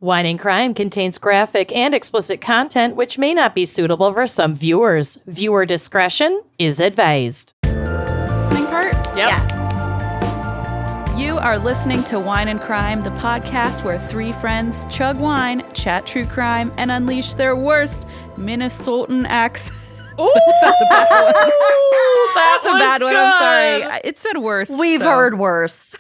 Wine and Crime contains graphic and explicit content which may not be suitable for some viewers. Viewer discretion is advised. Listening part? Yep. Yeah. You are listening to Wine and Crime, the podcast where three friends chug wine, chat true crime, and unleash their worst Minnesotan accents. Ooh, That's a bad one. That's a bad one. I'm sorry. It said worse. We've heard worse.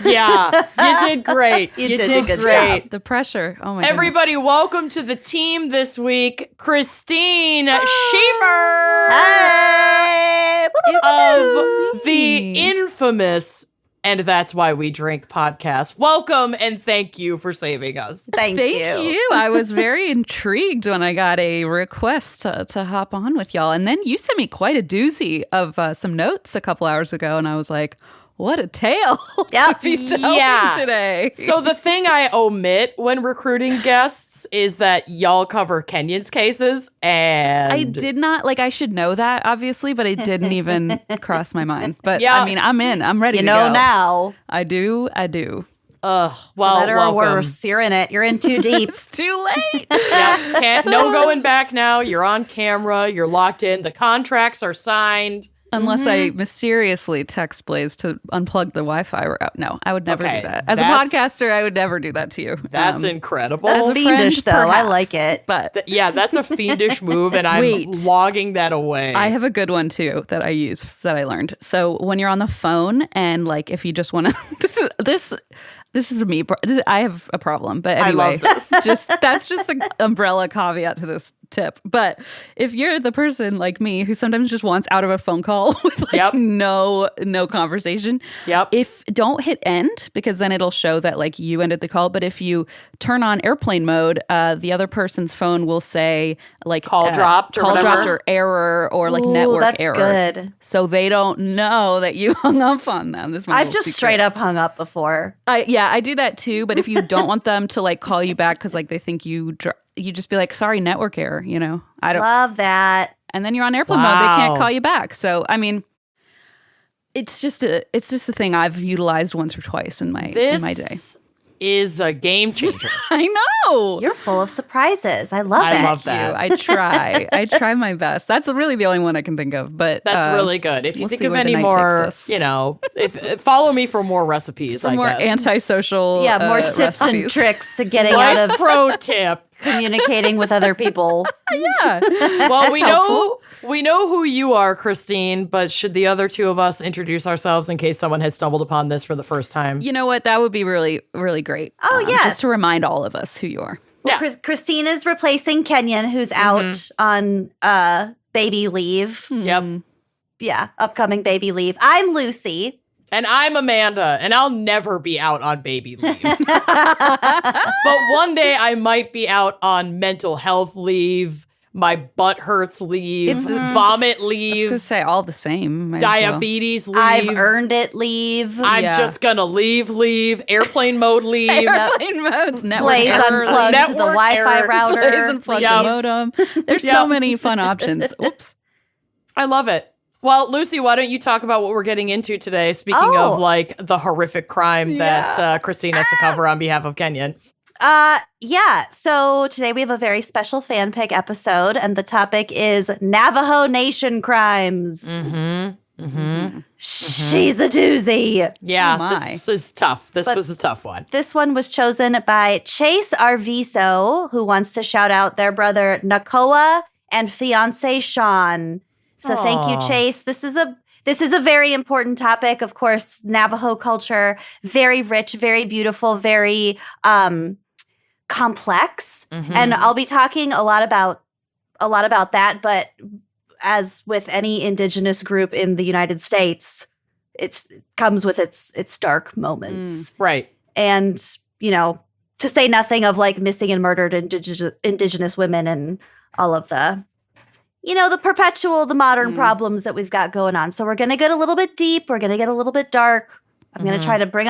Yeah, you did great. You did a good job. The pressure. Oh my Everybody, welcome to the team this week, Christine Schaefer Hey! of the me. infamous And That's Why We Drink podcast. Welcome and thank you for saving us. Thank you. I was very intrigued when I got a request to hop on with y'all. And then you sent me quite a doozy of some notes a couple hours ago. And I was like, what a tale Yep. to be telling today. So the thing I omit when recruiting guests is that y'all cover Kenyon's cases, and I did not, I should know that, obviously, but it didn't even cross my mind. But, Yeah. I mean, I'm in. I'm ready You to know go. now. I do. well, Better welcome. or worse, you're in it. You're in too deep. It's too late. Yeah, no going back now. You're on camera. You're locked in. The contracts are signed. Unless I mysteriously text Blaze to unplug the Wi-Fi route. No, I would never Okay, do that. As a that's- podcaster, I would never do that to you. That's incredible. as a Fiendish, friend, though. I perhaps, like it. But Yeah, that's a fiendish move, and I'm Wait. logging that away. I have a good one too that I use that I learned. So when you're on the phone and if you just want to, this is me. I have a problem, but I anyway, love this. that's just the umbrella caveat to this tip. But if you're the person like me who sometimes just wants out of a phone call with Yep. no conversation, Yep. don't hit end because then it'll show that you ended the call. But if you turn on airplane mode, the other person's phone will say Call dropped or call whatever. dropped or error or Ooh, network that's error. good. So they don't know that you hung up on them. This I've just straight up hung up before. I do that too. But if you don't want them to call you back because they think you just be like, sorry, network error. I don't. Love that. And then you're on airplane mode. They can't call you back. So I mean, it's just a thing I've utilized once or twice in my day. This is a game changer. I know. You're full of surprises. I love it. I love that. I try. I try my best. That's really the only one I can think of. But That's really good. If you we'll think see of where the any night more, takes if follow me for more recipes, I more guess. antisocial. Yeah, more tips and recipes. tricks to getting out Life of pro tip. communicating with other people. Yeah. Well, we helpful. know who you are, Christine, but should the other two of us introduce ourselves in case someone has stumbled upon this for the first time? You know what? That would be really, really great. Oh, yes. Just to remind all of us who you are. Yeah. Christine is replacing Kenyon, who's out on baby leave. Yep. Yeah, upcoming baby leave. I'm Lucy. And I'm Amanda, and I'll never be out on baby leave. But one day I might be out on mental health leave, my butt hurts leave, vomit I was gonna leave, say all the same. Might as well. diabetes leave. I've earned it leave. I'm Yeah. just gonna leave, airplane mode leave. Airplane mode, network Blaze error, unplugged the Network Wi-Fi error. router. Blaze unplugged Yep. the modem. There's Yep. so many fun options. Oops. I love it. Well, Lucy, why don't you talk about what we're getting into today? Speaking of the horrific crime that Christine has to cover on behalf of Kenyon. Yeah. So today we have a very special fan pick episode, and the topic is Navajo Nation Crimes. She's a doozy. Yeah, Oh, my. this is tough. This was a tough one. This one was chosen by Chase Arviso, who wants to shout out their brother Nakoa and fiance Sean. So thank you, Aw. Chase. This is a very important topic. Of course, Navajo culture, very rich, very beautiful, very complex. And I'll be talking a lot about that, but as with any indigenous group in the United States, it comes with its dark moments. Right. And, to say nothing of missing and murdered indigenous women and all of the the modern problems that we've got going on. So we're going to get a little bit deep. We're going to get a little bit dark. I'm going to try to bring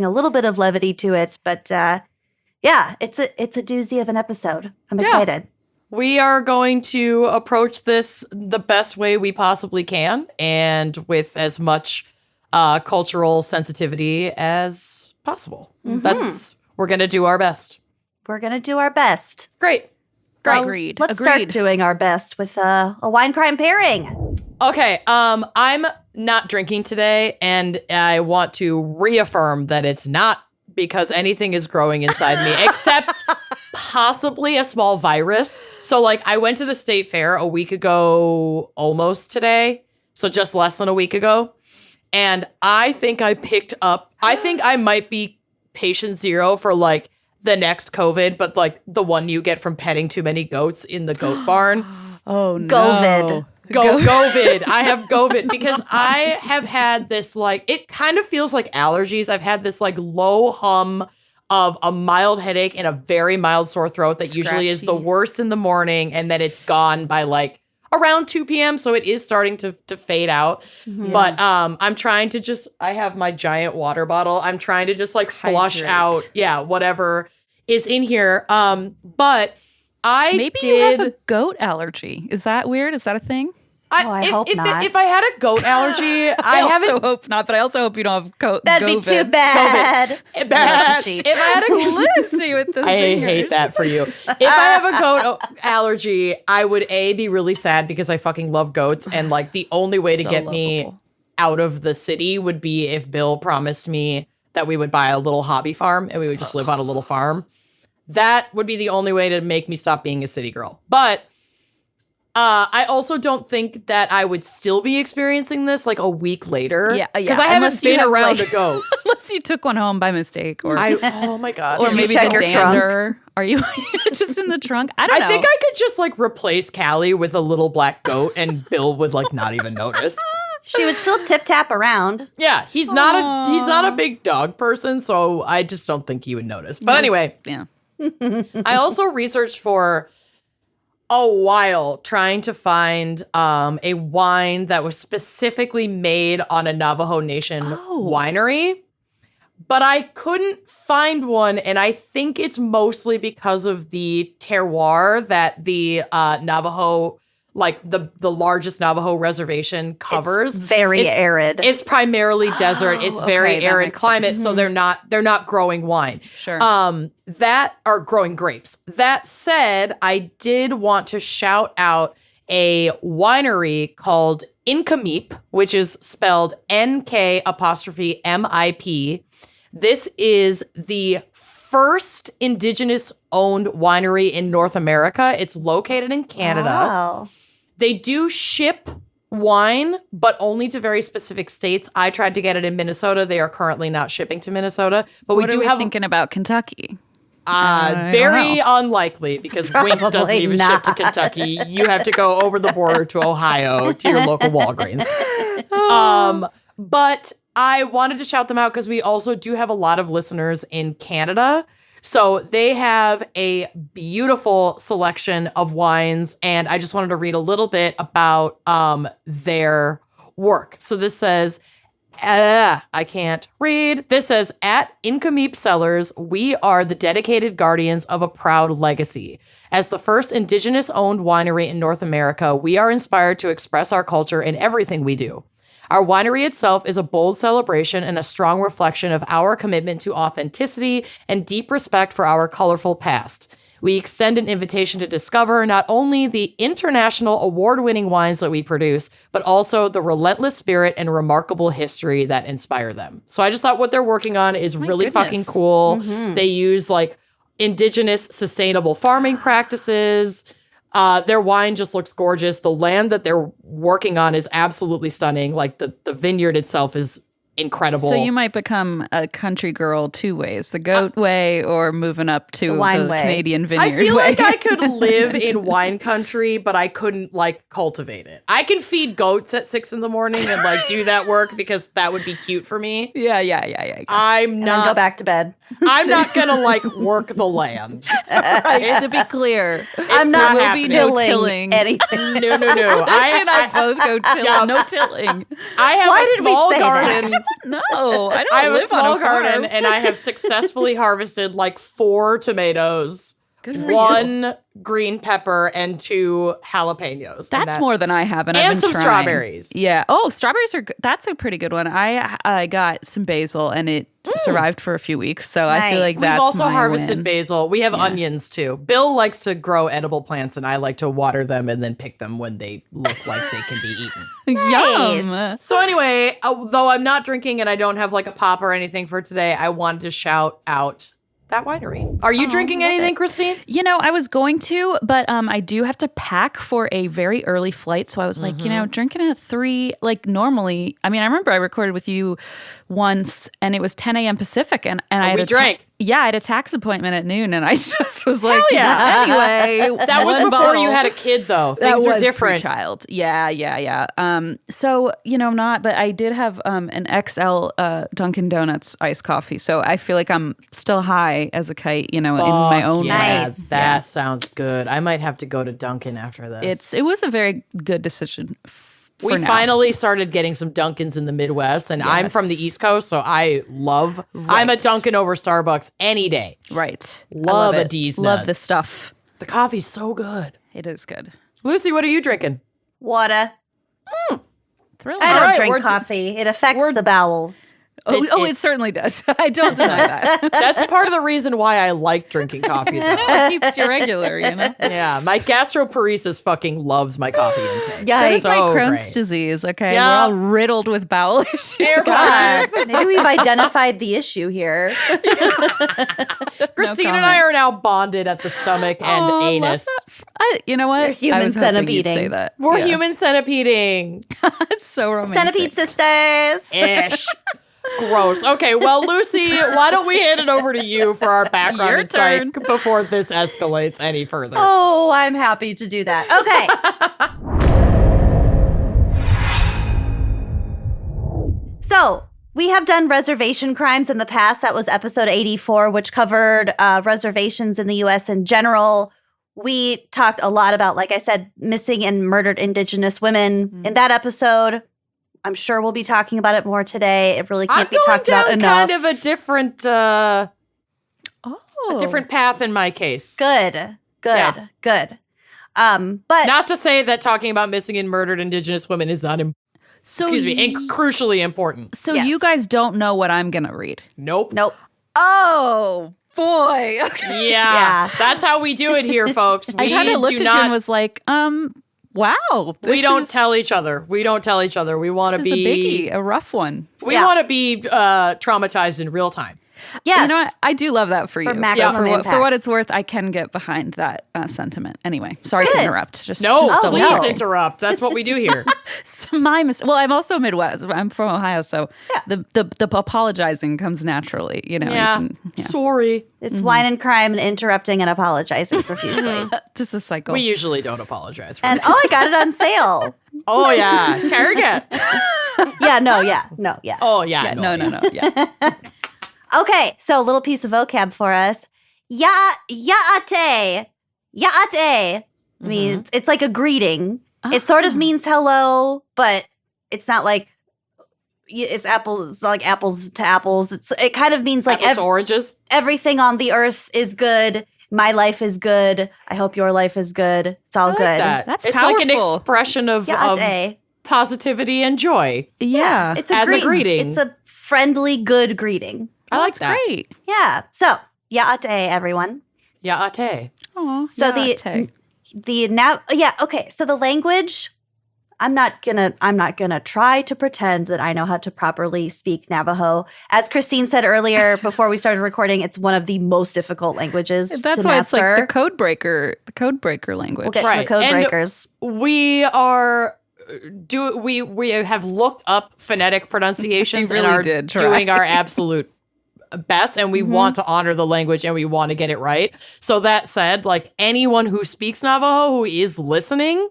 a little bit of levity to it. But yeah, it's a doozy of an episode. I'm excited. We are going to approach this the best way we possibly can and with as much cultural sensitivity as possible. That's we're going to do our best. We're going to do our best. Great. Well, Agreed. Let's start doing our best with a wine crime pairing. Okay, I'm not drinking today, and I want to reaffirm that it's not because anything is growing inside me, except possibly a small virus. So, like, I went to the state fair a week ago, almost today, so just less than a week ago, and I think I might be patient zero for, like, the next COVID, but, like, the one you get from petting too many goats in the goat barn. Oh, no. COVID. COVID. I have COVID because I have had this, like, it kind of feels like allergies. I've had this, like, low hum of a mild headache and a very mild sore throat that usually is the worst in the morning, and then it's gone by, like, around 2 p.m. So it is starting to fade out. Mm-hmm. But I'm trying to just, I have my giant water bottle. I'm trying to just, like, flush out, whatever is in here. But Maybe you have a goat allergy. Is that weird? Is that a thing? I hope not. If I had a goat allergy, I also hope not, but I also hope you don't have goat. That'd be too bad. Bad. If I had a Lucy with the I hate that for you. If I have a goat allergy, I would be really sad because I fucking love goats, and, like, the only way to get me out of the city would be if Bill promised me that we would buy a little hobby farm and we would just live on a little farm. That would be the only way to make me stop being a city girl. But I also don't think that I would still be experiencing this, like, a week later. Yeah. Because I haven't been around a goat. Unless you took one home by mistake. Or oh, my God. Or maybe check your dander. Are you just in the trunk? I don't know. I think I could just, like, replace Callie with a little black goat and Bill would, like, not even notice. She would still tip-tap around. Yeah, he's not a big dog person, so I just don't think he would notice. But anyway. Yeah. I also researched for a while trying to find a wine that was specifically made on a Navajo Nation winery, but I couldn't find one, and I think it's mostly because of the terroir that the Navajo, like the largest Navajo reservation, covers. It's very arid. It's primarily desert. It's very arid climate, so they're not growing wine. Sure. That are growing grapes. That said, I did want to shout out a winery called Nk'Mip, which is spelled Nk'Mip. This is the first indigenous-owned winery in North America. It's located in Canada. Wow. They do ship wine, but only to very specific states. I tried to get it in Minnesota. They are currently not shipping to Minnesota. But what are we thinking about Kentucky? Very unlikely, because Wink doesn't even ship to Kentucky. You have to go over the border to Ohio to your local Walgreens. But I wanted to shout them out because we also do have a lot of listeners in Canada. So they have a beautiful selection of wines, and I just wanted to read a little bit about their work. So this says, I can't read. This says, at Nk'Mip Cellars, we are the dedicated guardians of a proud legacy. As the first indigenous-owned winery in North America, we are inspired to express our culture in everything we do. Our winery itself is a bold celebration and a strong reflection of our commitment to authenticity and deep respect for our colorful past. We extend an invitation to discover not only the international award-winning wines that we produce, but also the relentless spirit and remarkable history that inspire them. So I just thought what they're working on is really fucking cool. Mm-hmm. They use, like, indigenous sustainable farming practices. Their wine just looks gorgeous. The land that they're working on is absolutely stunning. Like, the vineyard itself is incredible. So you might become a country girl two ways, the goat way or moving up to the Canadian vineyard I feel way. like I could live in wine country, but I couldn't, like, cultivate it. I can feed goats at 6 a.m. and, like, do that work because that would be cute for me. Yeah. I'm not. Go back to bed. I'm not gonna, like, work the land. Right, to be clear, I'm not tilling anything. No. I both go tilling. Yeah. No tilling. I have a small garden. No, I don't. I have live a small on a garden, farm. and I have successfully harvested, like, 4 tomatoes, 1 green pepper, and 2 jalapenos. That's more than I have, and I've been some trying. Strawberries. Yeah. Oh, strawberries are good. That's a pretty good one. I got some basil, and survived for a few weeks. So I feel like Nice. that's We've also my harvested win. basil. We have onions too. Bill likes to grow edible plants, and I like to water them and then pick them when they look like they can be eaten. Yum. Nice. So anyway, though I'm not drinking and I don't have like a pop or anything for today, I wanted to shout out that winery. Are you drinking anything, Christine? You know, I was going to, but I do have to pack for a very early flight. So I was like, drinking at 3, like normally. I mean, I remember I recorded with you once and it was 10 a.m. Pacific and I had we drank. I had a tax appointment at noon and I just was like, yeah. Anyway. That was one before bottle. you had a kid, though. That Things are was different. Pre-child. Yeah. So, I'm not, but I did have an XL Dunkin' Donuts iced coffee. So I feel like I'm still high as a kite, in my own yeah, way. Nice. That sounds good. I might have to go to Dunkin' after this. It was a very good decision. We finally started getting some Dunkins in the Midwest, and I'm from the East Coast, so I'm a Dunkin' over Starbucks any day. Right. Love I a it. D's Love nuts. the stuff. The coffee's so good. It is good. Lucy, what are you drinking? Water. Thrilling. I All don't right, drink we're d- coffee. It affects the bowels. It certainly does. I don't deny that. That's part of the reason why I like drinking coffee, though. It keeps you regular, Yeah, my gastroparesis fucking loves my coffee intake. Yeah, That is my So Crohn's great. disease, okay? Yeah. We're all riddled with bowel issues. Air guys. five. Maybe we've identified the issue here. Christine and I are now bonded at the stomach and Oh, anus. You know what? You're human I was hoping you'd say centipeding. that. We're Yeah. human centipeding. It's so romantic. Centipede sisters. Ish. Gross. Okay, well, Lucy, why don't we hand it over to you for our background Your insight turn. before this escalates any further? Oh, I'm happy to do that. Okay. So we have done reservation crimes in the past. That was episode 84, which covered reservations in the U.S. in general. We talked a lot about, like I said, missing and murdered Indigenous women in that episode. I'm sure we'll be talking about it more today. It really can't be talked about enough. kind of a different path in my case. Good. Yeah. But Not to say that talking about missing and murdered Indigenous women is not, crucially important. So Yes. you guys don't know what I'm going to read. Nope. Oh, boy. Okay. Yeah. That's how we do it here, folks. I We kind of looked do at you and not. was like, wow. We don't tell each other. We don't tell each other. We want to This is a be. biggie, a rough one. We Yeah. want to be traumatized in real time. yes. You know what? I do love that for you. maximum for impact. what it's worth, I can get behind that sentiment. Anyway, sorry to Good. interrupt. Just No, just a please little. interrupt. That's what we do here. Well, I'm also Midwest. I'm from Ohio, so the apologizing comes naturally. Yeah. Sorry. It's wine and crime and interrupting and apologizing profusely. Just a cycle. We usually don't apologize for And that. I got it on sale. Oh, yeah. Target. Yeah, no. Oh, yeah. no. Yeah. Okay, so a little piece of vocab for us. Yá'át'ééh. Yá'át'ééh means it's like a greeting. It sort of means hello, but it's not like it's apples. It's not like apples to apples. It kind of means like Apples to oranges. everything on the earth is good. My life is good. I hope your life is good. It's all I like good. that. That's it's like an powerful. expression of Yá'át'ééh. positivity and joy. Yeah. It's as a greeting. It's a friendly, good greeting. I like That's that. great. Yeah. So, Yá'át'ééh, everyone. Yá'át'ééh. Aw, So So the language, I'm not gonna try to pretend that I know how to properly speak Navajo. As Christine said earlier before we started recording, it's one of the most difficult languages That's to why master. it's like the code breaker language. We'll get to Right. the code And breakers. We are we have looked up phonetic pronunciations We really and are did try. doing our absolute best, and we want to honor the language and we want to get it right. So that said, like anyone who speaks Navajo who is listening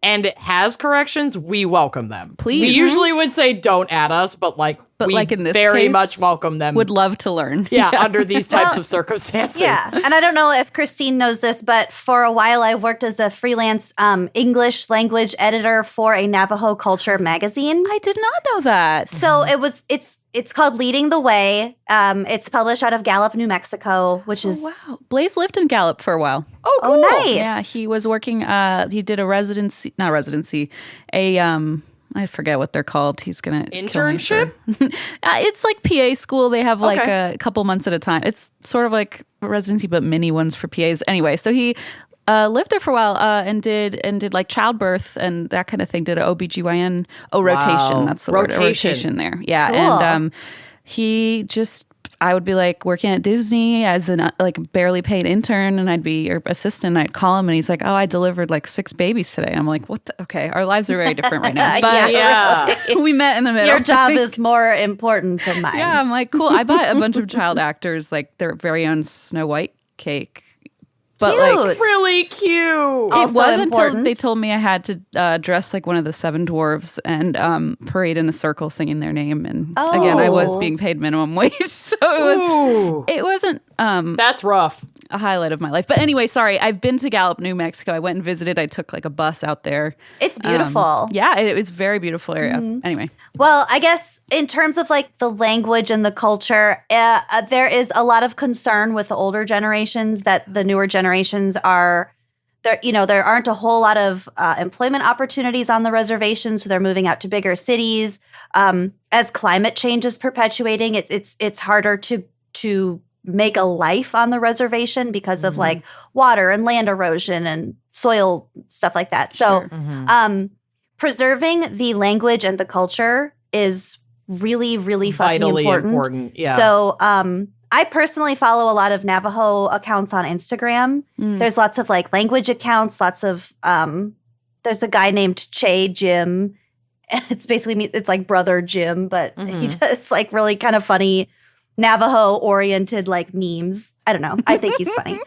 and has corrections, we welcome them. Please. We usually would say don't add us, but But we like in this very case, much welcome them. Would love to learn. yeah, under these types of circumstances. Yeah, and I don't know if Christine knows this, but for a while I worked as a freelance English language editor for a Navajo culture magazine. I did not know that. So it's called Leading the Way. It's published out of Gallup, New Mexico, which is Wow. Blaze lived in Gallup for a while. Oh, cool. nice. Yeah, he was working, he did a I forget what they're called. He's going to Internship? It's like PA school. They have like a couple months at a time. It's sort of like a residency, but mini ones for PAs. Anyway, so he lived there for a while and did like childbirth and that kind of thing. Did an OBGYN rotation. That's the word. A rotation there. Yeah. Cool. And he just, I would be like working at Disney as an like barely paid intern, and I'd be your assistant. I'd call him, and he's like, "Oh, I delivered like 6 babies today." I'm like, "What? Okay, our lives are very different right now." But we met in the middle. Your job is more important than mine. Yeah, I'm like, cool. I bought a bunch of child actors like their very own Snow White cake. But Cute. like Really cute. it Also wasn't important. until they told me I had to dress like one of the 7 dwarves and parade in a circle singing their name. And again, I was being paid minimum wage, so it wasn't That's rough. a highlight of my life. But anyway, sorry, I've been to Gallup, New Mexico. I went and visited. I took like a bus out there. It's beautiful. Yeah, it was a very beautiful area. Anyway, Well, I guess in terms of like the language and the culture, there is a lot of concern with the older generations that the newer generations are there. You know, there aren't a whole lot of employment opportunities on the reservation, so they're moving out to bigger cities. As climate change is perpetuating, it's harder to make a life on the reservation because of like water and land erosion and soil stuff like that. So, preserving the language and the culture is really, really fucking Vitally important. Yeah. So, I personally follow a lot of Navajo accounts on Instagram. There's lots of like language accounts, lots of there's a guy named Che Jim. It's basically it's like Brother Jim, but he does like really kind of funny Navajo oriented like memes. I don't know. I think he's funny.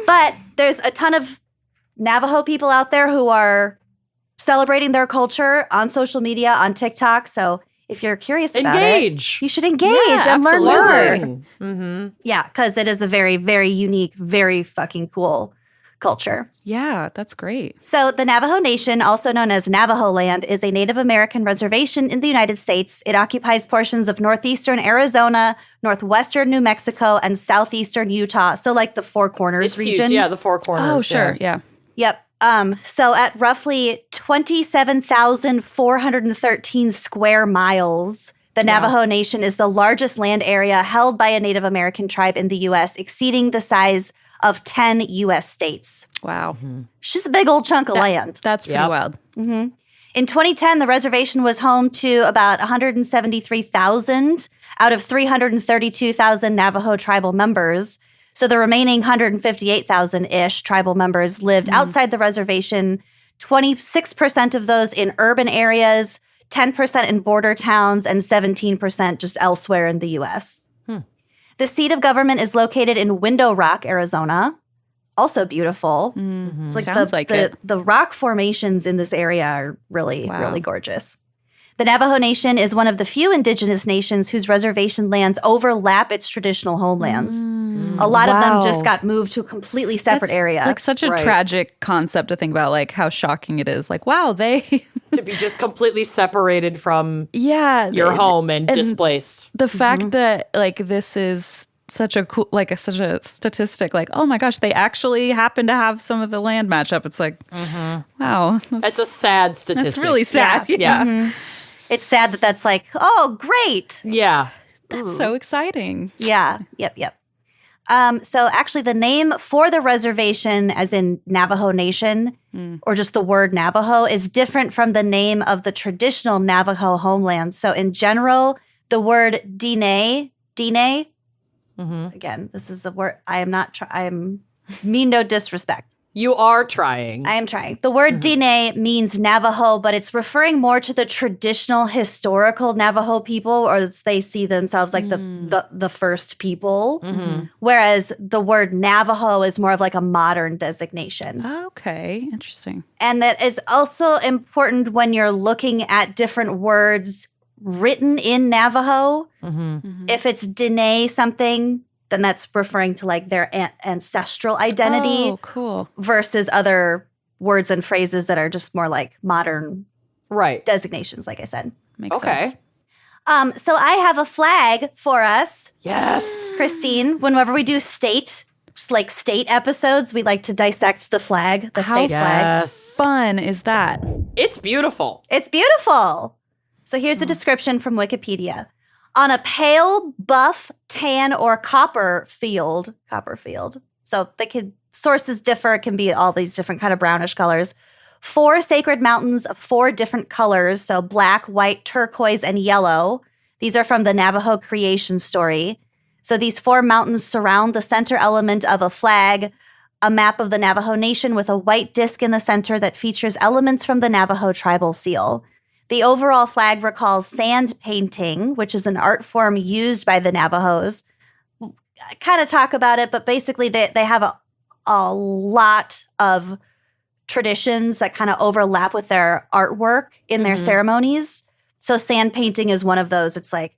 But there's a ton of Navajo people out there who are celebrating their culture on social media, on TikTok. So if you're curious about Engage. it, you should engage and learn Learn. more. Yeah, because it is a very, very unique, very fucking cool culture. yeah, that's great. So the Navajo Nation, also known as Navajo Land, is a Native American reservation in the United States. It occupies portions of northeastern Arizona, northwestern New Mexico, and southeastern Utah. So like the Four Corners It's region. huge. Yeah, the Four Corners. Oh, sure. Yeah. Yep. So at roughly 27,413 square miles, the Navajo Nation is the largest land area held by a Native American tribe in the U.S., exceeding the size of 10 U.S. states. Wow. It's just a big old chunk of land. That's pretty wild. In 2010, the reservation was home to about 173,000 out of 332,000 Navajo tribal members. So the remaining 158,000-ish tribal members lived outside the reservation, 26% of those in urban areas, 10% in border towns, and 17% just elsewhere in the U.S. The seat of government is located in Window Rock, Arizona. Also beautiful. It's like Sounds like it. the rock formations in this area are really, really gorgeous. The Navajo Nation is one of the few indigenous nations whose reservation lands overlap its traditional homelands. A lot of them just got moved to a completely separate area. Like such a tragic concept to think about, like how shocking it is. Like, wow, they To be just completely separated from yeah your home and displaced. The fact that like this is such a cool, like such a statistic. Like, oh my gosh, they actually happen to have some of the land match up. It's like, wow, That's a sad statistic. that's really sad. Yeah. It's sad that that's like, oh, great. Yeah. That's so exciting. Yeah. Yep. So actually the name for the reservation, as in Navajo Nation, or just the word Navajo, is different from the name of the traditional Navajo homeland. So in general, the word Diné, again, this is a word I am not I am mean no disrespect. You are trying. I am trying. The word Diné means Navajo, but it's referring more to the traditional historical Navajo people, or they see themselves like the first people. Whereas the word Navajo is more of like a modern designation. Okay, interesting. And that is also important when you're looking at different words written in Navajo. If it's Diné something, then that's referring to like their ancestral identity. Oh, cool. Versus other words and phrases that are just more like modern Right. designations, like I said. Makes sense. Okay. So I have a flag for us, Yes. Christine. Whenever we do state, like state episodes, we like to dissect the flag, the state flag. Yes. Fun is that? It's beautiful. It's beautiful. So here's a description from Wikipedia. On a pale, buff, tan, or copper field. So sources differ. It can be all these different kind of brownish colors. 4 sacred mountains of 4 different colors. So black, white, turquoise, and yellow. These are from the Navajo creation story. So these 4 mountains surround the center element of a flag, a map of the Navajo Nation with a white disc in the center that features elements from the Navajo tribal seal. The overall flag recalls sand painting, which is an art form used by the Navajos. I kind of talk about it, but basically they have a lot of traditions that kind of overlap with their artwork in their ceremonies. So sand painting is one of those. It's like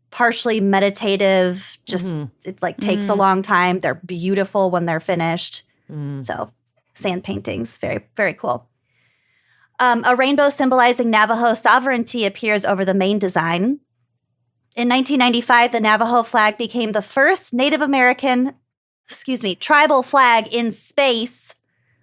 partially meditative, just it like takes a long time. They're beautiful when they're finished. So sand paintings, very, very cool. A rainbow symbolizing Navajo sovereignty appears over the main design. In 1995, the Navajo flag became the first Native American, tribal flag in space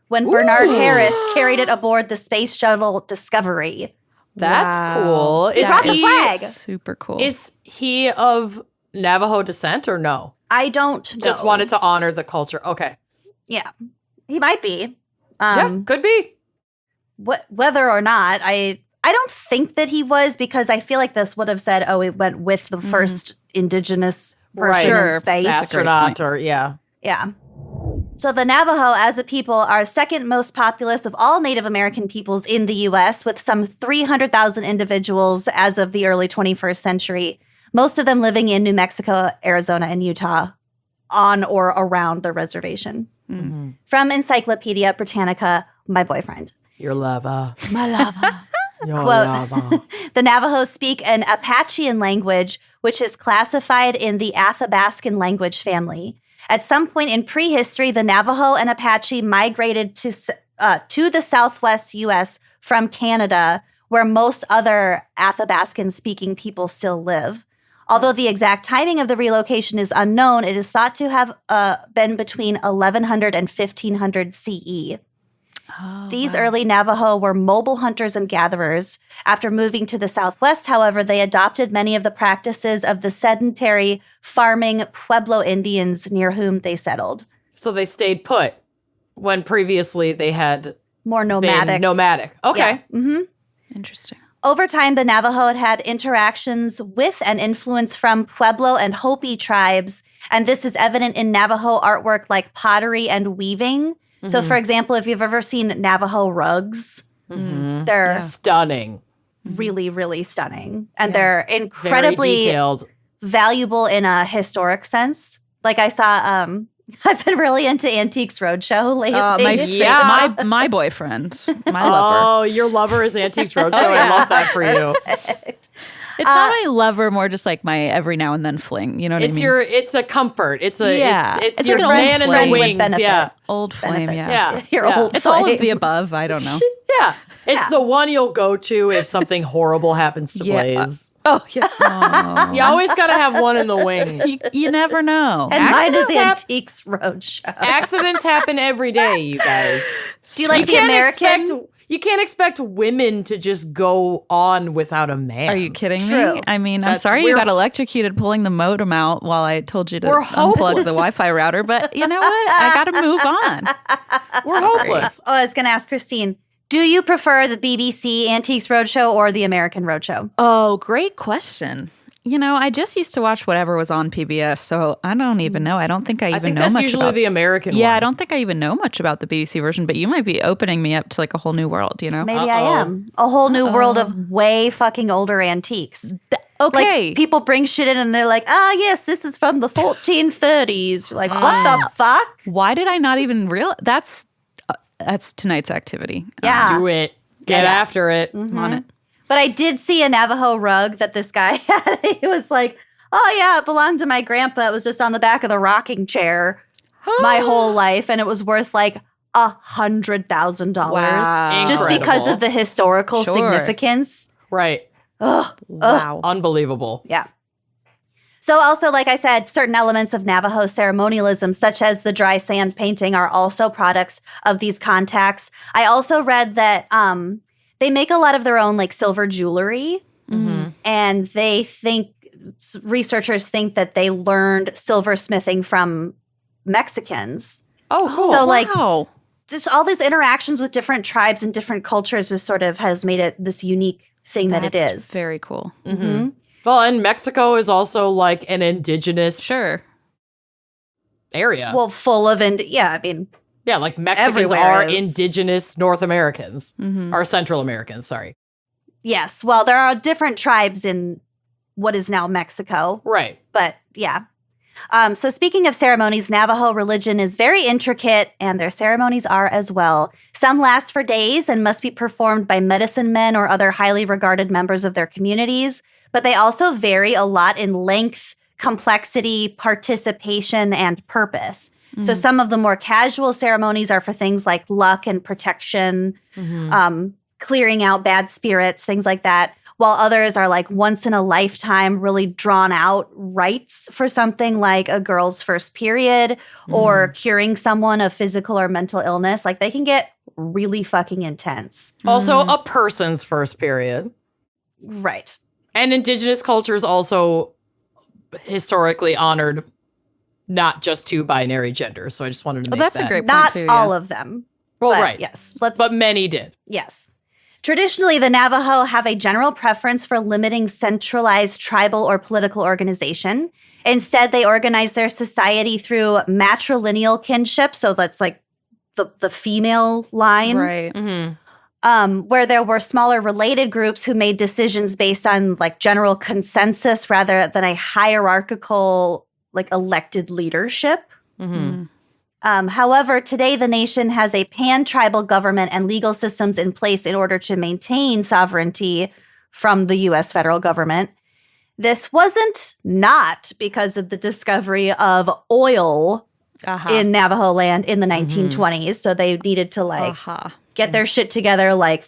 when Bernard Harris carried it aboard the space shuttle Discovery. That's cool. He brought the flag. Super cool. Is he of Navajo descent or no? I don't know. Just wanted to honor the culture. Okay. Yeah, he might be. Yeah, could be. Whether or not, I don't think that he was, because I feel like this would have said, oh, it went with the first indigenous person in space. Astronaut or, yeah. Yeah. So the Navajo as a people are second most populous of all Native American peoples in the U.S., with some 300,000 individuals as of the early 21st century, most of them living in New Mexico, Arizona, and Utah, on or around the reservation. From Encyclopedia Britannica, my boyfriend. Your lover. My lover. Your Quote, lover. the Navajo speak an Apachean language, which is classified in the Athabascan language family. At some point in prehistory, the Navajo and Apache migrated to the southwest U.S. from Canada, where most other Athabascan-speaking people still live. Although the exact timing of the relocation is unknown, it is thought to have been between 1100 and 1500 CE. These early Navajo were mobile hunters and gatherers. After moving to the southwest, however, they adopted many of the practices of the sedentary farming Pueblo Indians near whom they settled. So they stayed put when previously they had more nomadic. Okay. Yeah. Interesting. Over time, the Navajo had interactions with and influence from Pueblo and Hopi tribes, and this is evident in Navajo artwork like pottery and weaving. So, for example, if you've ever seen Navajo rugs, they're stunning. Really, really stunning. And they're incredibly very detailed, valuable in a historic sense. Like I saw, I've been really into Antiques Roadshow lately. My boyfriend, my lover. Oh, your lover is Antiques Roadshow. I love that for you. It's not my lover, more just like my every now and then fling. You know what I mean? It's a comfort. It's your like man an in old the wings. benefit. Yeah. Old flame, Benefits. yeah. Your old It's all flame. of the above. I don't know. Yeah. It's the one you'll go to if something horrible happens to Blaze. Oh, yeah. You always got to have one in the wings. You never know. And mine is Accidents Antiques Roadshow. Accidents happen every day, you guys. Do you like the American? You can't expect women to just go on without a man. Are you kidding True. me? I mean, I'm sorry you got electrocuted pulling the modem out while I told you to unplug the Wi-Fi router, but you know what? I got to move on. We're hopeless. Oh, I was going to ask Christine, do you prefer the BBC Antiques Roadshow or the American Roadshow? Oh, great question. You know, I just used to watch whatever was on PBS, so I don't even know. I don't think I even know much about. I think that's usually the American one. Yeah, I don't think I even know much about the BBC version, but you might be opening me up to like a whole new world, you know? Maybe I am. A whole new world of way fucking older antiques. Okay. Like, people bring shit in and they're like, yes, this is from the 1430s. You're like, what the fuck? Why did I not even realize? That's tonight's activity. Yeah. Do it. Get after it. I'm on it. But I did see a Navajo rug that this guy had. He was like, oh, yeah, it belonged to my grandpa. It was just on the back of the rocking chair my whole life. And it was worth like $100,000. Wow. Just because of the historical significance. Right. Ugh. Wow. Unbelievable. Yeah. So also, like I said, certain elements of Navajo ceremonialism, such as the dry sand painting, are also products of these contacts. I also read that they make a lot of their own like silver jewelry, and they think researchers think that they learned silversmithing from Mexicans. Oh, cool. So like wow. just all these interactions with different tribes and different cultures just sort of has made it this unique thing that it That's is. very cool. Well, and Mexico is also like an indigenous Sure. area. Well, full of I mean, yeah, like Mexicans everywhere are is. indigenous North Americans, or Central Americans, sorry. yes. Well, there are different tribes in what is now Mexico. Right. But yeah. So speaking of ceremonies, Navajo religion is very intricate, and their ceremonies are as well. Some last for days and must be performed by medicine men or other highly regarded members of their communities, but they also vary a lot in length, complexity, participation, and purpose. So some of the more casual ceremonies are for things like luck and protection, clearing out bad spirits, things like that. While others are like once in a lifetime, really drawn out rites for something like a girl's first period or curing someone of physical or mental illness. Like they can get really fucking intense. Also, a person's first period. Right. And indigenous cultures also historically honored not just two binary genders. So I just wanted to make that's that. a great point Not too, all yeah. of them. Well, but right. Yes. But many did. Yes. Traditionally, the Navajo have a general preference for limiting centralized tribal or political organization. Instead, they organize their society through matrilineal kinship. So that's like the female line. Right. Where there were smaller related groups who made decisions based on like general consensus rather than a hierarchical, like elected leadership. However, today the nation has a pan-tribal government and legal systems in place in order to maintain sovereignty from the U.S. federal government. This wasn't not because of the discovery of oil in Navajo land in the 1920s. So they needed to get their shit together, like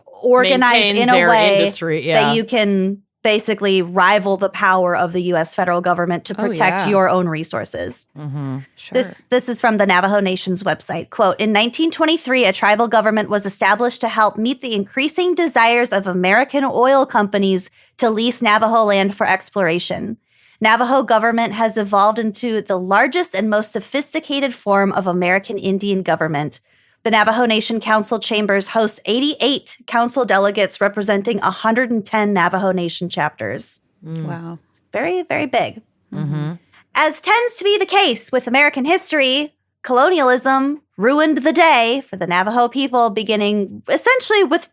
organize Maintain in a their way industry, that you can basically rival the power of the U.S. federal government to protect your own resources. Sure. This is from the Navajo Nation's website. Quote, in 1923, a tribal government was established to help meet the increasing desires of American oil companies to lease Navajo land for exploration. Navajo government has evolved into the largest and most sophisticated form of American Indian government. The Navajo Nation Council chambers host 88 council delegates representing 110 Navajo Nation chapters. Wow. Very, very big. As tends to be the case with American history, colonialism ruined the day for the Navajo people, beginning essentially with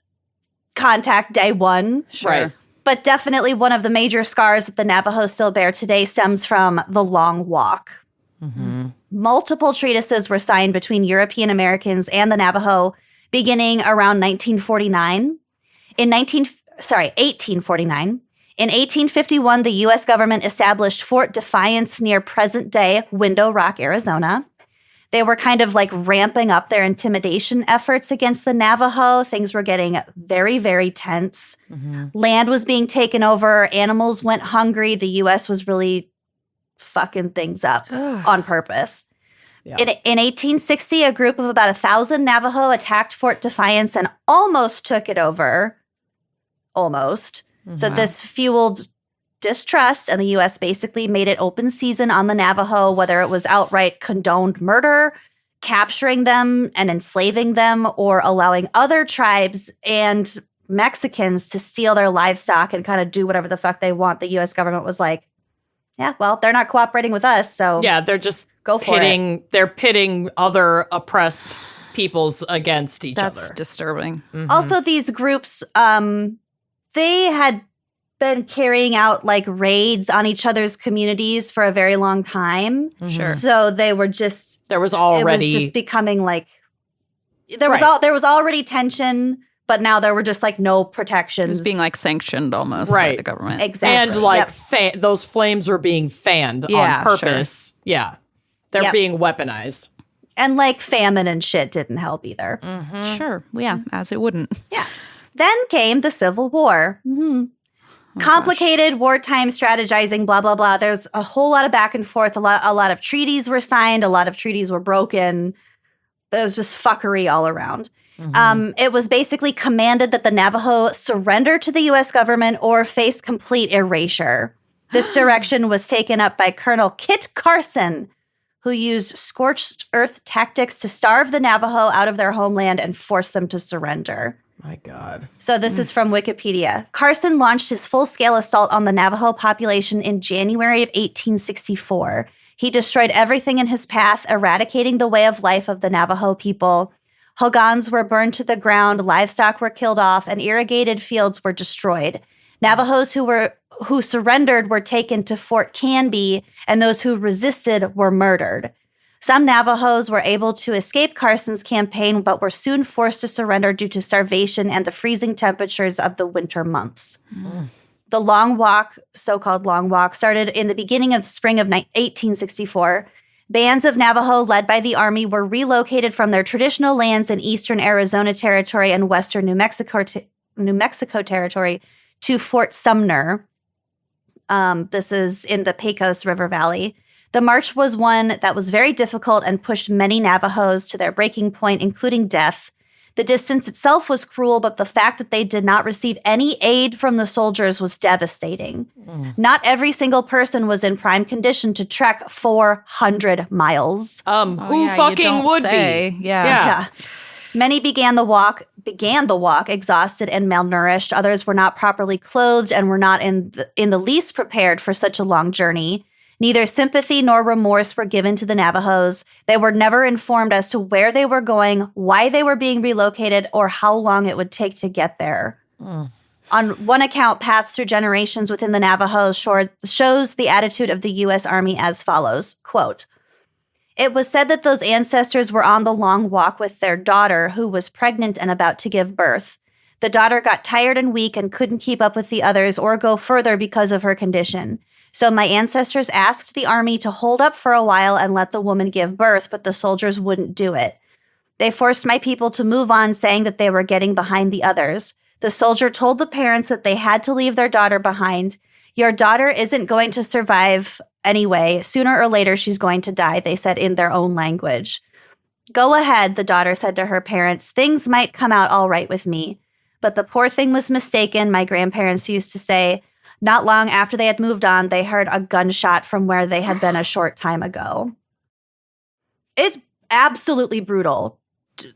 Contact Day 1. Sure. Right. But definitely one of the major scars that the Navajo still bear today stems from the Long Walk. Multiple treatises were signed between European Americans and the Navajo beginning around 1849. In 1849. In 1851, the U.S. government established Fort Defiance near present-day Window Rock, Arizona. They were kind of like ramping up their intimidation efforts against the Navajo. Things were getting very, very tense. Land was being taken over. Animals went hungry. The U.S. was really fucking things up on purpose. Yeah. In 1860, a group of about 1,000 Navajo attacked Fort Defiance and almost took it over. Almost. So this fueled distrust, and the U.S. basically made it open season on the Navajo, whether it was outright condoned murder, capturing them and enslaving them, or allowing other tribes and Mexicans to steal their livestock and kind of do whatever the fuck they want. The U.S. government was like, yeah, well, they're not cooperating with us, so Yeah, they're just go for it. They're pitting other oppressed peoples against each That's other. disturbing. Also, these groups, they had been carrying out like raids on each other's communities for a very long time. Sure. So they were just There was it already was just becoming like there was already tension, but now there were just like no It protections. was being like sanctioned almost by Right. the government. exactly. and like those flames were being fanned Yeah, on purpose. Yeah. They're Yep. being weaponized. and like famine and shit didn't help either. Sure. Yeah, as it wouldn't. Yeah. Then came the Civil War. Complicated wartime strategizing, blah, blah, blah. There's a whole lot of back and forth. A lot of treaties were signed. A lot of treaties were broken. It was just fuckery all around. It was basically commanded that the Navajo surrender to the U.S. government or face complete erasure. This direction was taken up by Colonel Kit Carson, who used scorched earth tactics to starve the Navajo out of their homeland and force them to surrender. My God. So this is from Wikipedia. Carson launched his full-scale assault on the Navajo population in January of 1864. He destroyed everything in his path, eradicating the way of life of the Navajo people. Hogans were burned to the ground, livestock were killed off, and irrigated fields were destroyed. Navajos who surrendered were taken to Fort Canby, and those who resisted were murdered. Some Navajos were able to escape Carson's campaign, but were soon forced to surrender due to starvation and the freezing temperatures of the winter months. The Long Walk, so-called Long Walk, started in the beginning of the spring of 1864. Bands of Navajo led by the Army were relocated from their traditional lands in eastern Arizona Territory and western New Mexico Territory to Fort Sumner. This is in the Pecos River Valley. The march was one that was very difficult and pushed many Navajos to their breaking point, including death. The distance itself was cruel, but the fact that they did not receive any aid from the soldiers was devastating. Not every single person was in prime condition to trek 400 miles. Who fucking would be? Yeah. Many began the walk exhausted and malnourished. Others were not properly clothed and were not in the least prepared for such a long journey. Neither sympathy nor remorse were given to the Navajos. They were never informed as to where they were going, why they were being relocated, or how long it would take to get there. On one account passed through generations within the Navajos shows the attitude of the U.S. Army as follows, quote, "It was said that those ancestors were on the long walk with their daughter, who was pregnant and about to give birth. The daughter got tired and weak and couldn't keep up with the others or go further because of her condition. So my ancestors asked the army to hold up for a while and let the woman give birth, but the soldiers wouldn't do it. They forced my people to move on, saying that they were getting behind the others. The soldier told the parents that they had to leave their daughter behind. Your daughter isn't going to survive anyway. Sooner or later, she's going to die," they said in their own language. "Go ahead," the daughter said to her parents. "Things might come out all right with me." But the poor thing was mistaken, my grandparents used to say. Not long after they had moved on, they heard a gunshot from where they had been a short time ago. It's absolutely brutal.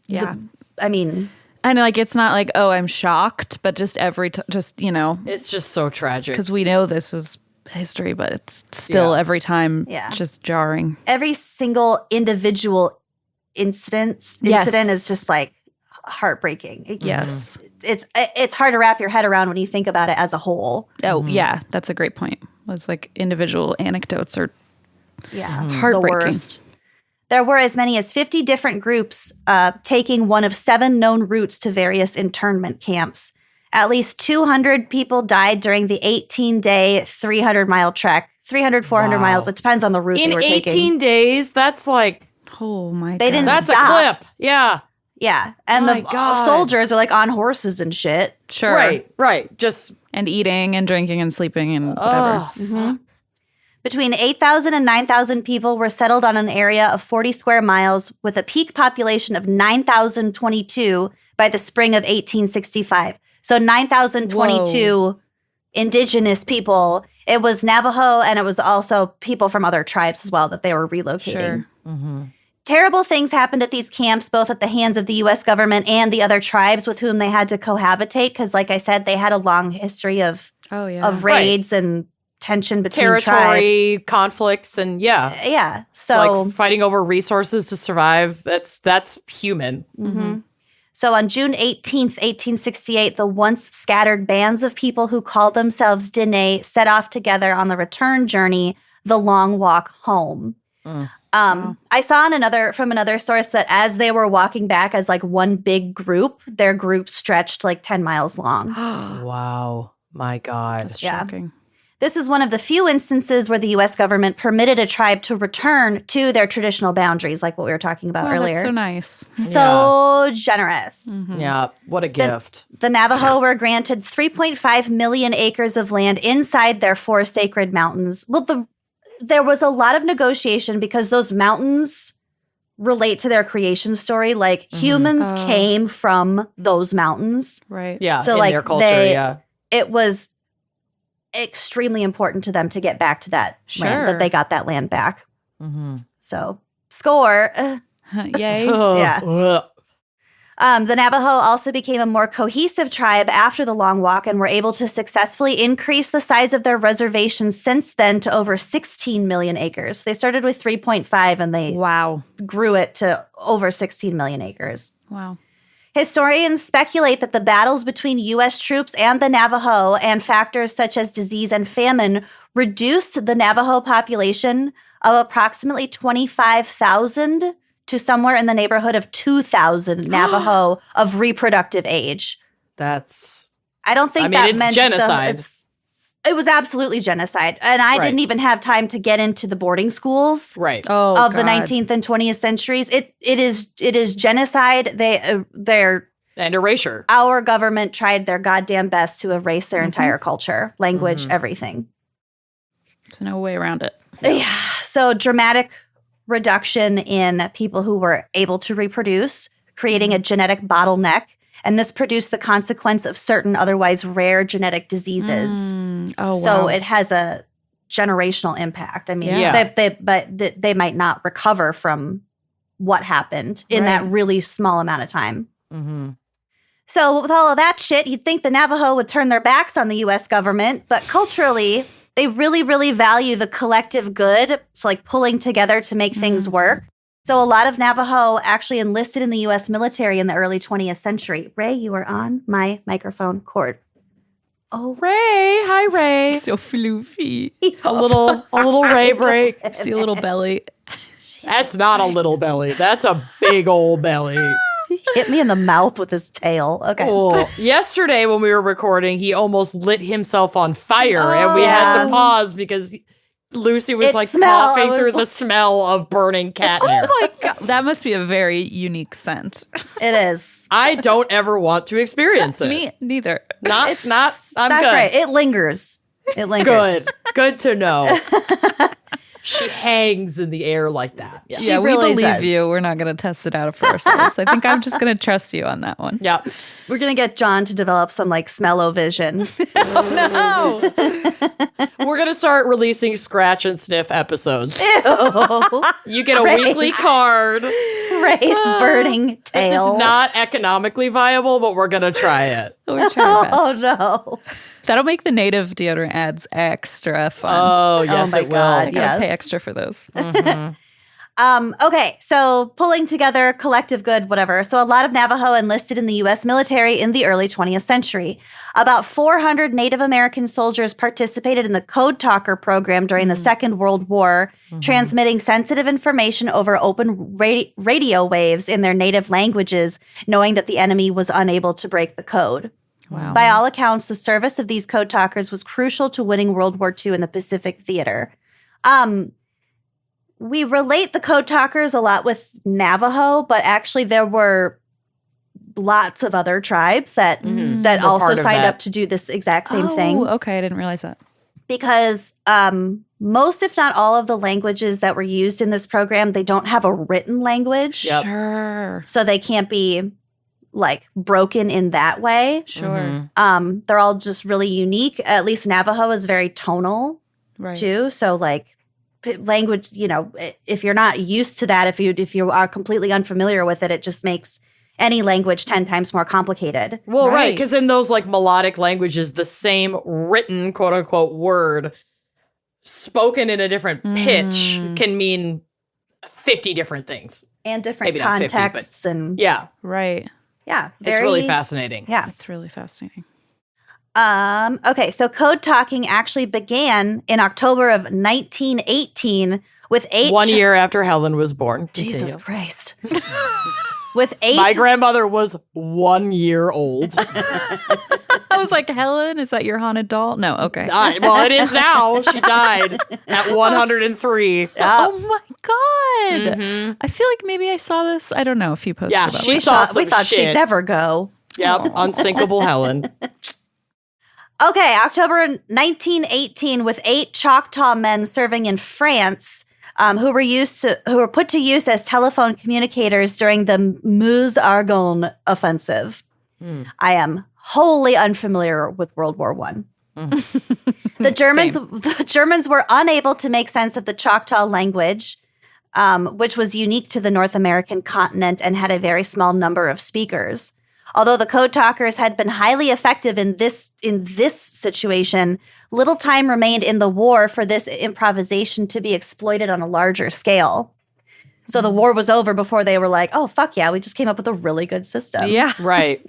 Yeah. And like, it's not like, oh, I'm shocked, but just It's just so tragic. because we know this is history, but it's still every time just jarring. every single individual incident is just like heartbreaking. Yes. It's hard to wrap your head around when you think about it as a whole. Oh, yeah. That's a great point. It's like individual anecdotes are The worst. There were as many as 50 different groups taking one of 7 known routes to various internment camps. At least 200 people died during the 18-day, 300-mile trek. 300, 400 miles. It depends on the route they were taking. In 18 days, that's like... Oh, my God. They didn't That's stop. a clip. Yeah. Yeah. And My the God. soldiers are like on horses and shit. Sure. Right. Just... And eating and drinking and sleeping and whatever. fuck. Between 8,000 and 9,000 people were settled on an area of 40 square miles with a peak population of 9,022 by the spring of 1865. So 9,022 indigenous people. It was Navajo, and it was also people from other tribes as well that they were relocating. Sure. Terrible things happened at these camps, both at the hands of the U.S. government and the other tribes with whom they had to cohabitate. Because, like I said, they had a long history of raids and tension between Territory tribes. conflicts and Yeah. So like fighting over resources to survive. That's human. So on June 18th, 1868, the once scattered bands of people who called themselves Diné set off together on the return journey, the long walk home. I saw from another source that as they were walking back as like one big group, their group stretched like 10 miles long. Wow. My God. That's shocking. This is one of the few instances where the U.S. government permitted a tribe to return to their traditional boundaries, like what we were talking about earlier. That's so nice. So generous. Yeah, what a gift. The Navajo were granted 3.5 million acres of land inside their 4 sacred mountains. Well, there was a lot of negotiation because those mountains relate to their creation story. Like humans came from those mountains. Right. So Yeah, so in like their culture, it was extremely important to them to get back to that land, that they got that land back. So score. Yay. Yeah. The Navajo also became a more cohesive tribe after the Long Walk and were able to successfully increase the size of their reservation since then to over 16 million acres. They started with 3.5 and they grew it to over 16 million acres. Wow. Historians speculate that the battles between U.S. troops and the Navajo and factors such as disease and famine reduced the Navajo population of approximately 25,000 to somewhere in the neighborhood of 2,000 Navajo of reproductive age. I don't think that it's meant genocide. It was absolutely genocide. And I didn't even have time to get into the boarding schools of the 19th and 20th centuries. It is genocide. They're and erasure. Our government tried their goddamn best to erase their entire culture, language, everything. There's no way around it. Yeah. So dramatic reduction in people who were able to reproduce, creating a genetic bottleneck. And this produced the consequence of certain otherwise rare genetic diseases. So it has a generational impact. I mean, they might not recover from what happened in that really small amount of time. So with all of that shit, you'd think the Navajo would turn their backs on the U.S. government, but culturally, they really, really value the collective good. So like pulling together to make things work. So a lot of Navajo actually enlisted in the U.S. military in the early 20th century. Ray, you are on my microphone cord. Oh, Ray. Hi, Ray. So floofy. A little Ray break. See a little belly. That's not a little belly. That's a big old belly. He hit me in the mouth with his tail. Okay. Oh. Yesterday when we were recording, he almost lit himself on fire and we had to pause because Lucy was coughing through the smell of burning catnip. Oh my God. That must be a very unique scent. It is. I don't ever want to experience it. Me neither. I'm not good. great. It lingers. Good to know. She hangs in the air like that. Yeah, we really believe you. We're not going to test it out for ourselves. I think I'm just going to trust you on that one. Yeah. We're going to get John to develop some smell-o-vision. Oh, no. We're going to start releasing scratch and sniff episodes. Ew. You get a weekly card. Ray's burning tail. This is not economically viable, but we're going to try it. We're trying Oh, no. That'll make the native deodorant ads extra fun. Oh, yes, my it will. God, I gotta pay extra for those. Okay, so pulling together collective good, whatever. So a lot of Navajo enlisted in the U.S. military in the early 20th century. About 400 Native American soldiers participated in the Code Talker program during the Second World War, transmitting sensitive information over open radio waves in their native languages, knowing that the enemy was unable to break the code. Wow. By all accounts, the service of these code talkers was crucial to winning World War II in the Pacific theater. We relate the code talkers a lot with Navajo, but actually there were lots of other tribes that also signed up to do this exact same thing. Okay, I didn't realize that. Because most, if not all, of the languages that were used in this program, they don't have a written language. Yep. Sure. So they can't be broken in that way. Sure. They're all just really unique. At least Navajo is very tonal too. So language, if you're not used to that, if you are completely unfamiliar with it, it just makes any language 10 times more complicated. Well, right, because in those melodic languages, the same written quote unquote word spoken in a different pitch can mean 50 different things. And different Maybe not 50, contexts yeah. Right. Yeah. It's really fascinating. Yeah. It's really fascinating. Okay, so code talking actually began in October of 1918 with 1 year after Helen was born. Jesus Christ. With 8. My grandmother was 1 year old. I was like, Helen, is that your haunted doll? No, okay. Well, it is now. She died at 103. Oh my God. I feel like maybe I saw this. I don't know if you posted Yeah, about she it. saw some We thought she'd shit. never go. Yep, unsinkable Helen. Okay, October 1918, with 8 Choctaw men serving in France, who were put to use as telephone communicators during the Meuse-Argonne offensive. I am wholly unfamiliar with World War I. The Germans were unable to make sense of the Choctaw language, which was unique to the North American continent and had a very small number of speakers. Although the code talkers had been highly effective in this situation, little time remained in the war for this improvisation to be exploited on a larger scale. So the war was over before they were like, oh, fuck yeah, we just came up with a really good system. Yeah. Right.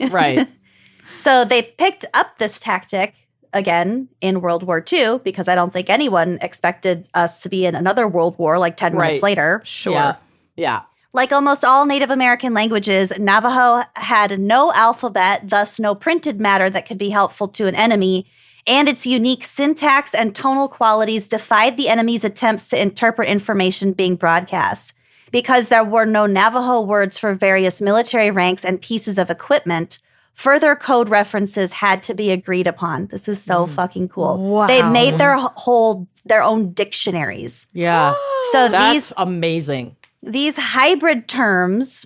So they picked up this tactic again in World War II, because I don't think anyone expected us to be in another world war like 10 minutes later. Sure. Yeah. Like almost all Native American languages, Navajo had no alphabet, thus no printed matter that could be helpful to an enemy, and its unique syntax and tonal qualities defied the enemy's attempts to interpret information being broadcast. Because there were no Navajo words for various military ranks and pieces of equipment, further code references had to be agreed upon. This is so fucking cool. Wow. They made their own dictionaries. Yeah. So That's amazing. These hybrid terms,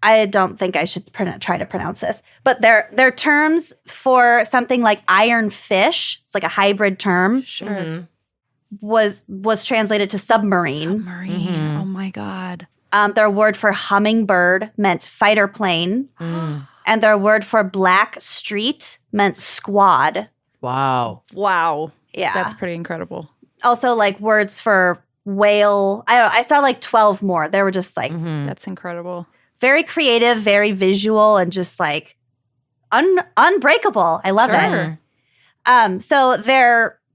I don't think I should try to pronounce this, but they're terms for something like iron fish. It's like a hybrid term. Sure. Was translated to submarine. Submarine. Oh my God. Their word for hummingbird meant fighter plane, and their word for black street meant squad. Wow. Yeah, That's pretty incredible. Also, like words for whale. I saw like 12 more. They were just like That's incredible. very creative, very visual, and just like unbreakable. I love it. So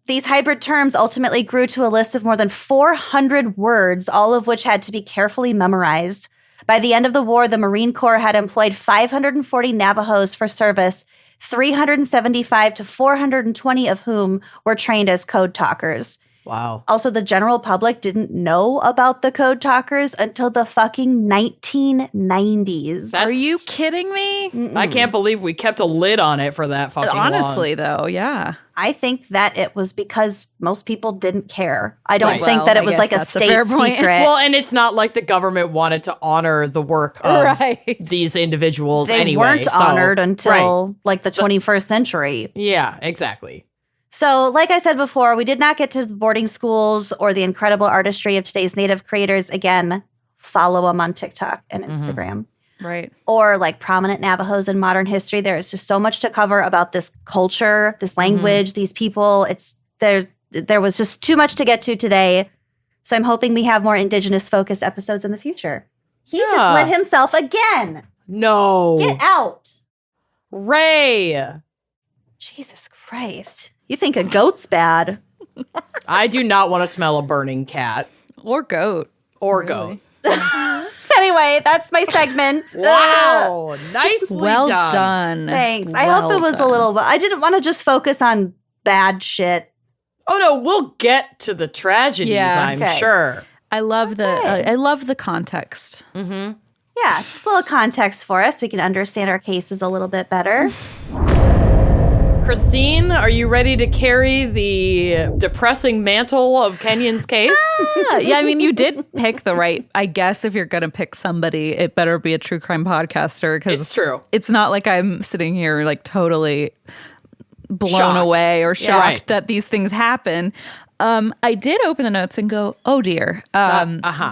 these hybrid terms ultimately grew to a list of more than 400 words, all of which had to be carefully memorized. By the end of the war, the Marine Corps had employed 540 Navajos for service, 375 to 420 of whom were trained as code talkers. Wow. Also, the general public didn't know about the code talkers until the fucking 1990s. Are you kidding me? I can't believe we kept a lid on it for that fucking Honestly, long. though, yeah. I think that it was because most people didn't care. I don't Right. think Well, that it I was guess like a that's a state fair point. secret. Well, and it's not like the government wanted to honor the work of Right. these individuals they anyway. weren't so- honored until Right. like the 21st century. Yeah, exactly. So, like I said before, we did not get to the boarding schools or the incredible artistry of today's native creators. Again, follow them on TikTok and Instagram. Right. Or like prominent Navajos in modern history. There is just so much to cover about this culture, this language, these people. There was just too much to get to today. So I'm hoping we have more Indigenous focused episodes in the future. He just Yeah. lit himself again. No. Get out. Ray. Jesus Christ. You think a goat's bad. I do not want to smell a burning cat Or goat. or Really? goat. Anyway, that's my segment. Wow. Nicely Well done. done. Thanks. I hope it was a little, I didn't want to just focus on bad shit. Oh no, we'll get to the tragedies, Yeah. I'm Okay. sure. I love the context. Mm-hmm. Yeah, just a little context for us. We can understand our cases a little bit better. Christine, are you ready to carry the depressing mantle of Kenyon's case? Yeah, I mean, you did pick the right. I guess if you're going to pick somebody, it better be a true crime podcaster because It's true. It's not like I'm sitting here like totally blown Shocked. away or shocked right. that these things happen. I did open the notes and go, oh dear.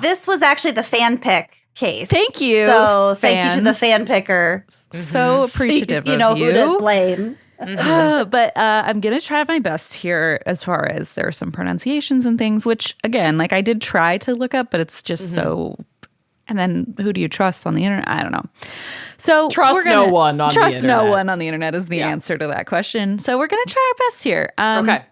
This was actually the fan pick case. Thank you, So thank you to the fans. fan picker. So appreciative You know of who you. to blame. But I'm going to try my best here as far as there are some pronunciations and things, which, again, like I did try to look up, but it's just so... And then who do you trust on the internet? I don't know. So Trust we're gonna- no one on the Trust no internet. one on the internet is the answer to that question. So we're going to try our best here. Okay.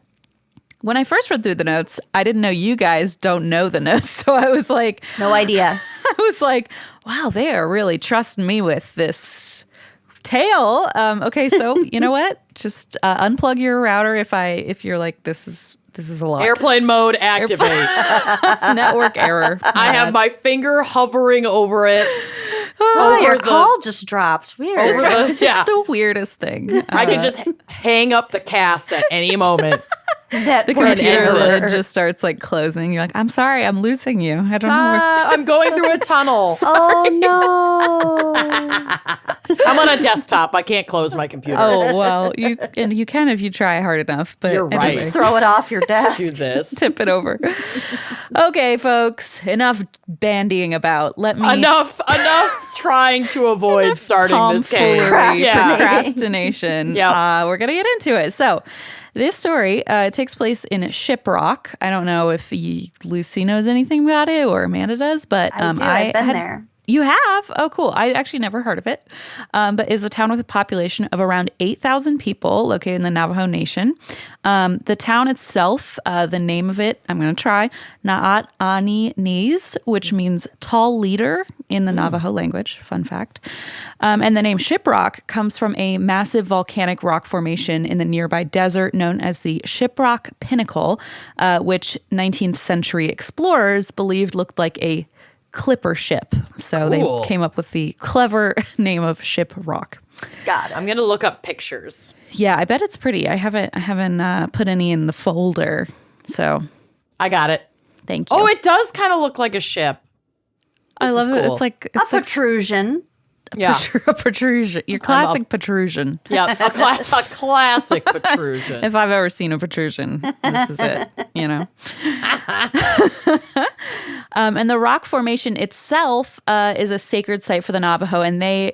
When I first read through the notes, I didn't know you guys don't know the notes. So I was like... No idea. I was like, wow, they are really trusting me with this tail. Okay, so you know what? Just unplug your router if you're like, this is a lot. Airplane mode activate. Network error. I have my finger hovering over it. Oh, your call just dropped. Weird. It's the weirdest thing. I can just hang up the cast at any moment. The computer lid just starts like closing. You're like, I'm sorry, I'm losing you. I don't know. I'm going through a tunnel. Oh no! I'm on a desktop. I can't close my computer. Oh well, you can if you try hard enough. But You're right. Just throw it off your desk. Do this. Tip it over. Okay, folks, enough bandying about. Let me Enough trying to avoid starting this case. Procrastination. Yep. We're gonna get into it. So. This story takes place in Shiprock. I don't know if Lucy knows anything about it or Amanda does, but I've been there. You have? Oh, cool. I actually never heard of it, but is a town with a population of around 8,000 people located in the Navajo Nation. The town itself, the name of it, I'm going to try, Yá'át'ééh, which means tall leader in the Navajo language. Fun fact. And the name Shiprock comes from a massive volcanic rock formation in the nearby desert known as the Shiprock Pinnacle, which 19th century explorers believed looked like a clipper ship. So Cool. they came up with the clever name of Shiprock. Got it. I'm going to look up pictures. Yeah, I bet it's pretty. I haven't put any in the folder. So I got it. thank you. Oh, it does kind of look like a ship. I love it. cool. It's like A protrusion. Yeah. a protrusion. Your classic protrusion. Yeah. A classic protrusion. If I've ever seen a protrusion, this is it, you know. And the rock formation itself is a sacred site for the Navajo, and they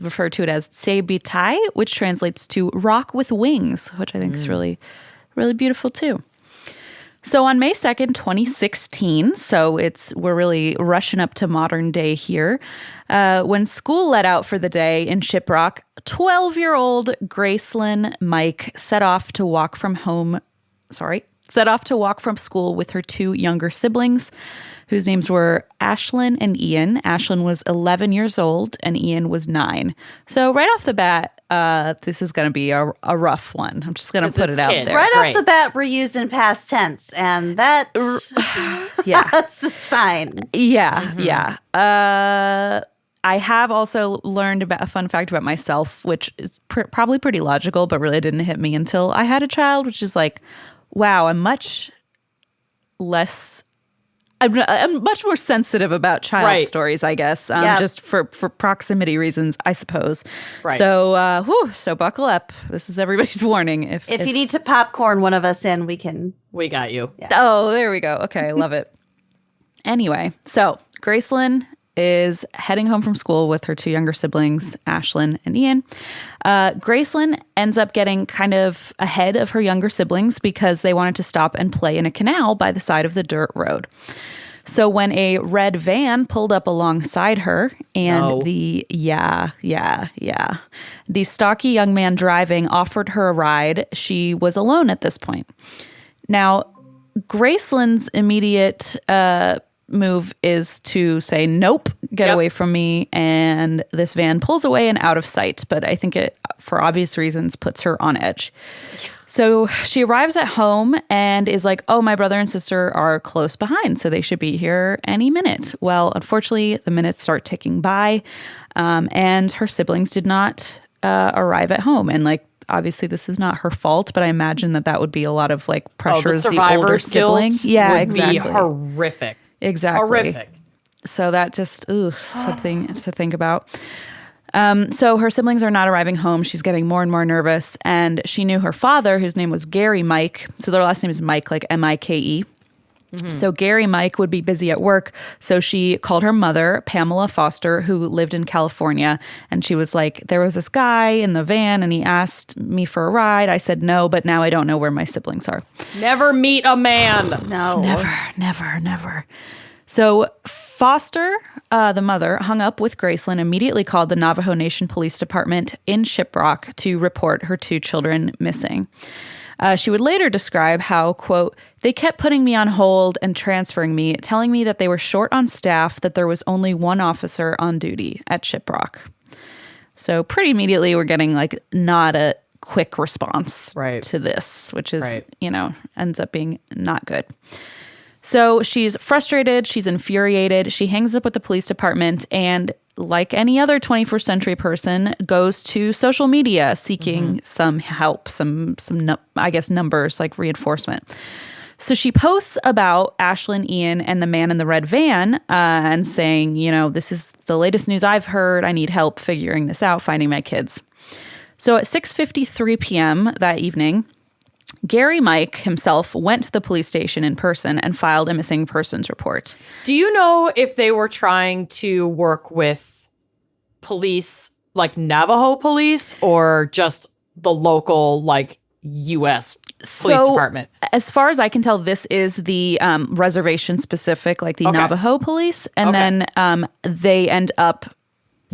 refer to it as Tsebitai, which translates to rock with wings, which I think is really, really beautiful too. So on May 2nd, 2016, so we're really rushing up to modern day here, when school let out for the day in Shiprock, 12-year-old Gracelyn Mike set off to walk from school with her two younger siblings, whose names were Ashlyn and Ian. Ashlyn was 11 years old and Ian was 9. So right off the bat, this is going to be a rough one. I'm just going to put it out there. Right Great. off the bat, we're using past tense, and that's that's a sign. Yeah. I have also learned about a fun fact about myself, which is probably pretty logical, but really didn't hit me until I had a child, which is like, wow, I'm much more sensitive about child stories, I guess, just for proximity reasons, I suppose. Right. So, so buckle up. This is everybody's warning. If you need to popcorn one of us in, we can. We got you. Yeah. Oh, there we go. Okay, I love it. Anyway, so Gracelyn is heading home from school with her two younger siblings, Ashlyn and Ian. Gracelyn ends up getting kind of ahead of her younger siblings because they wanted to stop and play in a canal by the side of the dirt road. So when a red van pulled up alongside her and the stocky young man driving offered her a ride, she was alone at this point. Now, Gracelyn's immediate move is to say, nope, get away from me. And this van pulls away and out of sight. But I think it, for obvious reasons, puts her on edge. So she arrives at home and is like, oh, my brother and sister are close behind, so they should be here any minute. Well, unfortunately, the minutes start ticking by, and her siblings did not arrive at home. And like, obviously, this is not her fault, but I imagine that would be a lot of like pressure as the older sibling. Yeah, would exactly. be horrific. Exactly. Horrific. So that just, something to think about. So her siblings are not arriving home. She's getting more and more nervous. And she knew her father, whose name was Gary Mike. So their last name is Mike, like M-I-K-E. Mm-hmm. So Gary Mike would be busy at work. So she called her mother, Pamela Foster, who lived in California. And she was like, there was this guy in the van and he asked me for a ride. I said no, but now I don't know where my siblings are. Never meet a man. No. Never. So Foster, the mother, hung up with Gracelyn, immediately called the Navajo Nation Police Department in Shiprock to report her two children missing. She would later describe how, quote, they kept putting me on hold and transferring me, telling me that they were short on staff, that there was only one officer on duty at Shiprock. So pretty immediately, we're getting like not a quick response Right. to this, which is, Right. ends up being not good. So she's frustrated. She's infuriated. She hangs up with the police department and, like any other 21st century person, goes to social media seeking some help, I guess, numbers, like reinforcement. So she posts about Ashlyn, Ian, and the man in the red van and saying, this is the latest news I've heard. I need help figuring this out, finding my kids. So at 6:53 p.m. that evening, Gary Mike himself went to the police station in person and filed a missing persons report. Do you know if they were trying to work with police, like Navajo police, or just the local, like, U.S. police department? As far as I can tell, this is the reservation specific, like the Navajo police. And then they end up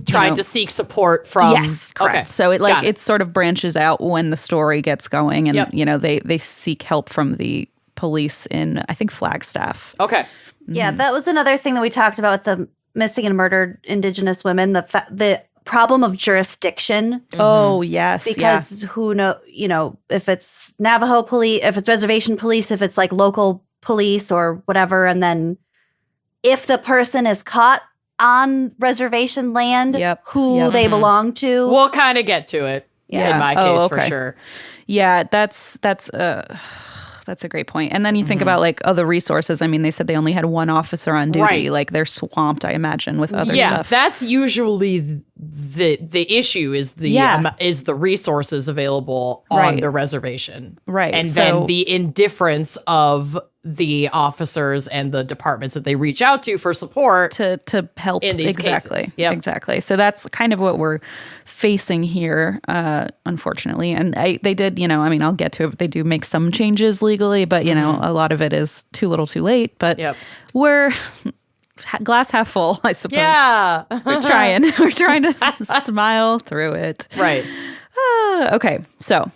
trying to seek support from... Yes, correct. Okay. So it sort of branches out when the story gets going, and they seek help from the police in, I think, Flagstaff. Okay. Yeah, that was another thing that we talked about with the missing and murdered Indigenous women, the problem of jurisdiction. Oh, yes. Because who know, if it's Navajo police, if it's reservation police, if it's like local police or whatever, and then if the person is caught on reservation land, who they belong to. We'll kind of get to it in my case for sure. Yeah, that's a great point. And then you think about like other resources. I mean, they said they only had one officer on duty. Right. Like they're swamped, I imagine, with other stuff. Yeah, that's usually the issue is the resources available on the reservation. Right. And then the indifference of the officers and the departments that they reach out to for support to help in these cases. Yep. Exactly. So that's kind of what we're facing here, unfortunately. And they did, I'll get to it, but they do make some changes legally, but a lot of it is too little too late. But we're glass half full, I suppose. Yeah. We're trying to smile through it. Right. Okay. So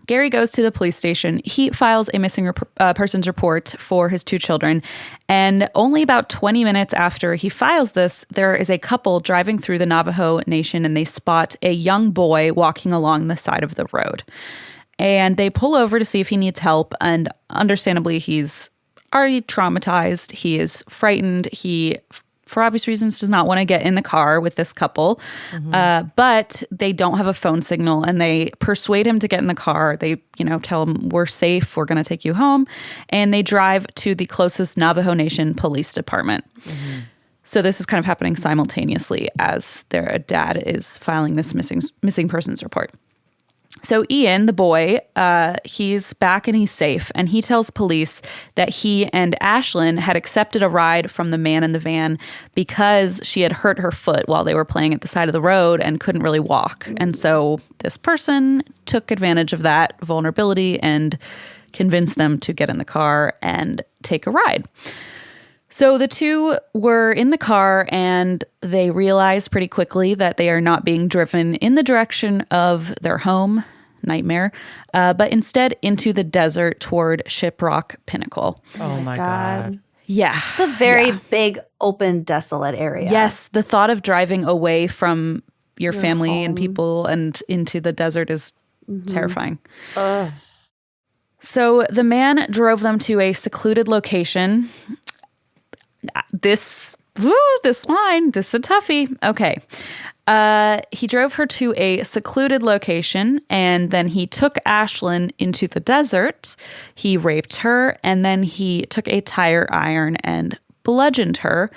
Gary goes to the police station. He files a missing persons report for his 2 children. And only about 20 minutes after he files this, there is a couple driving through the Navajo Nation, and they spot a young boy walking along the side of the road. And they pull over to see if he needs help. And understandably, he's already traumatized. He is frightened. He, for obvious reasons, does not want to get in the car with this couple. But they don't have a phone signal, and they persuade him to get in the car. They, tell him, we're safe, we're going to take you home. And they drive to the closest Navajo Nation police department. So this is kind of happening simultaneously as their dad is filing this missing persons report. So Ian, the boy, he's back and he's safe, and he tells police that he and Ashlyn had accepted a ride from the man in the van because she had hurt her foot while they were playing at the side of the road and couldn't really walk. And so this person took advantage of that vulnerability and convinced them to get in the car and take a ride. So the 2 were in the car, and they realize pretty quickly that they are not being driven in the direction of their home, nightmare, but instead into the desert toward Shiprock Pinnacle. Oh my God. Yeah. It's a very big, open, desolate area. Yes, the thought of driving away from your family home and people and into the desert is terrifying. So the man drove them to a secluded location. This is a toughie. Okay. He drove her to a secluded location, and then he took Ashlyn into the desert. He raped her, and then he took a tire iron and bludgeoned her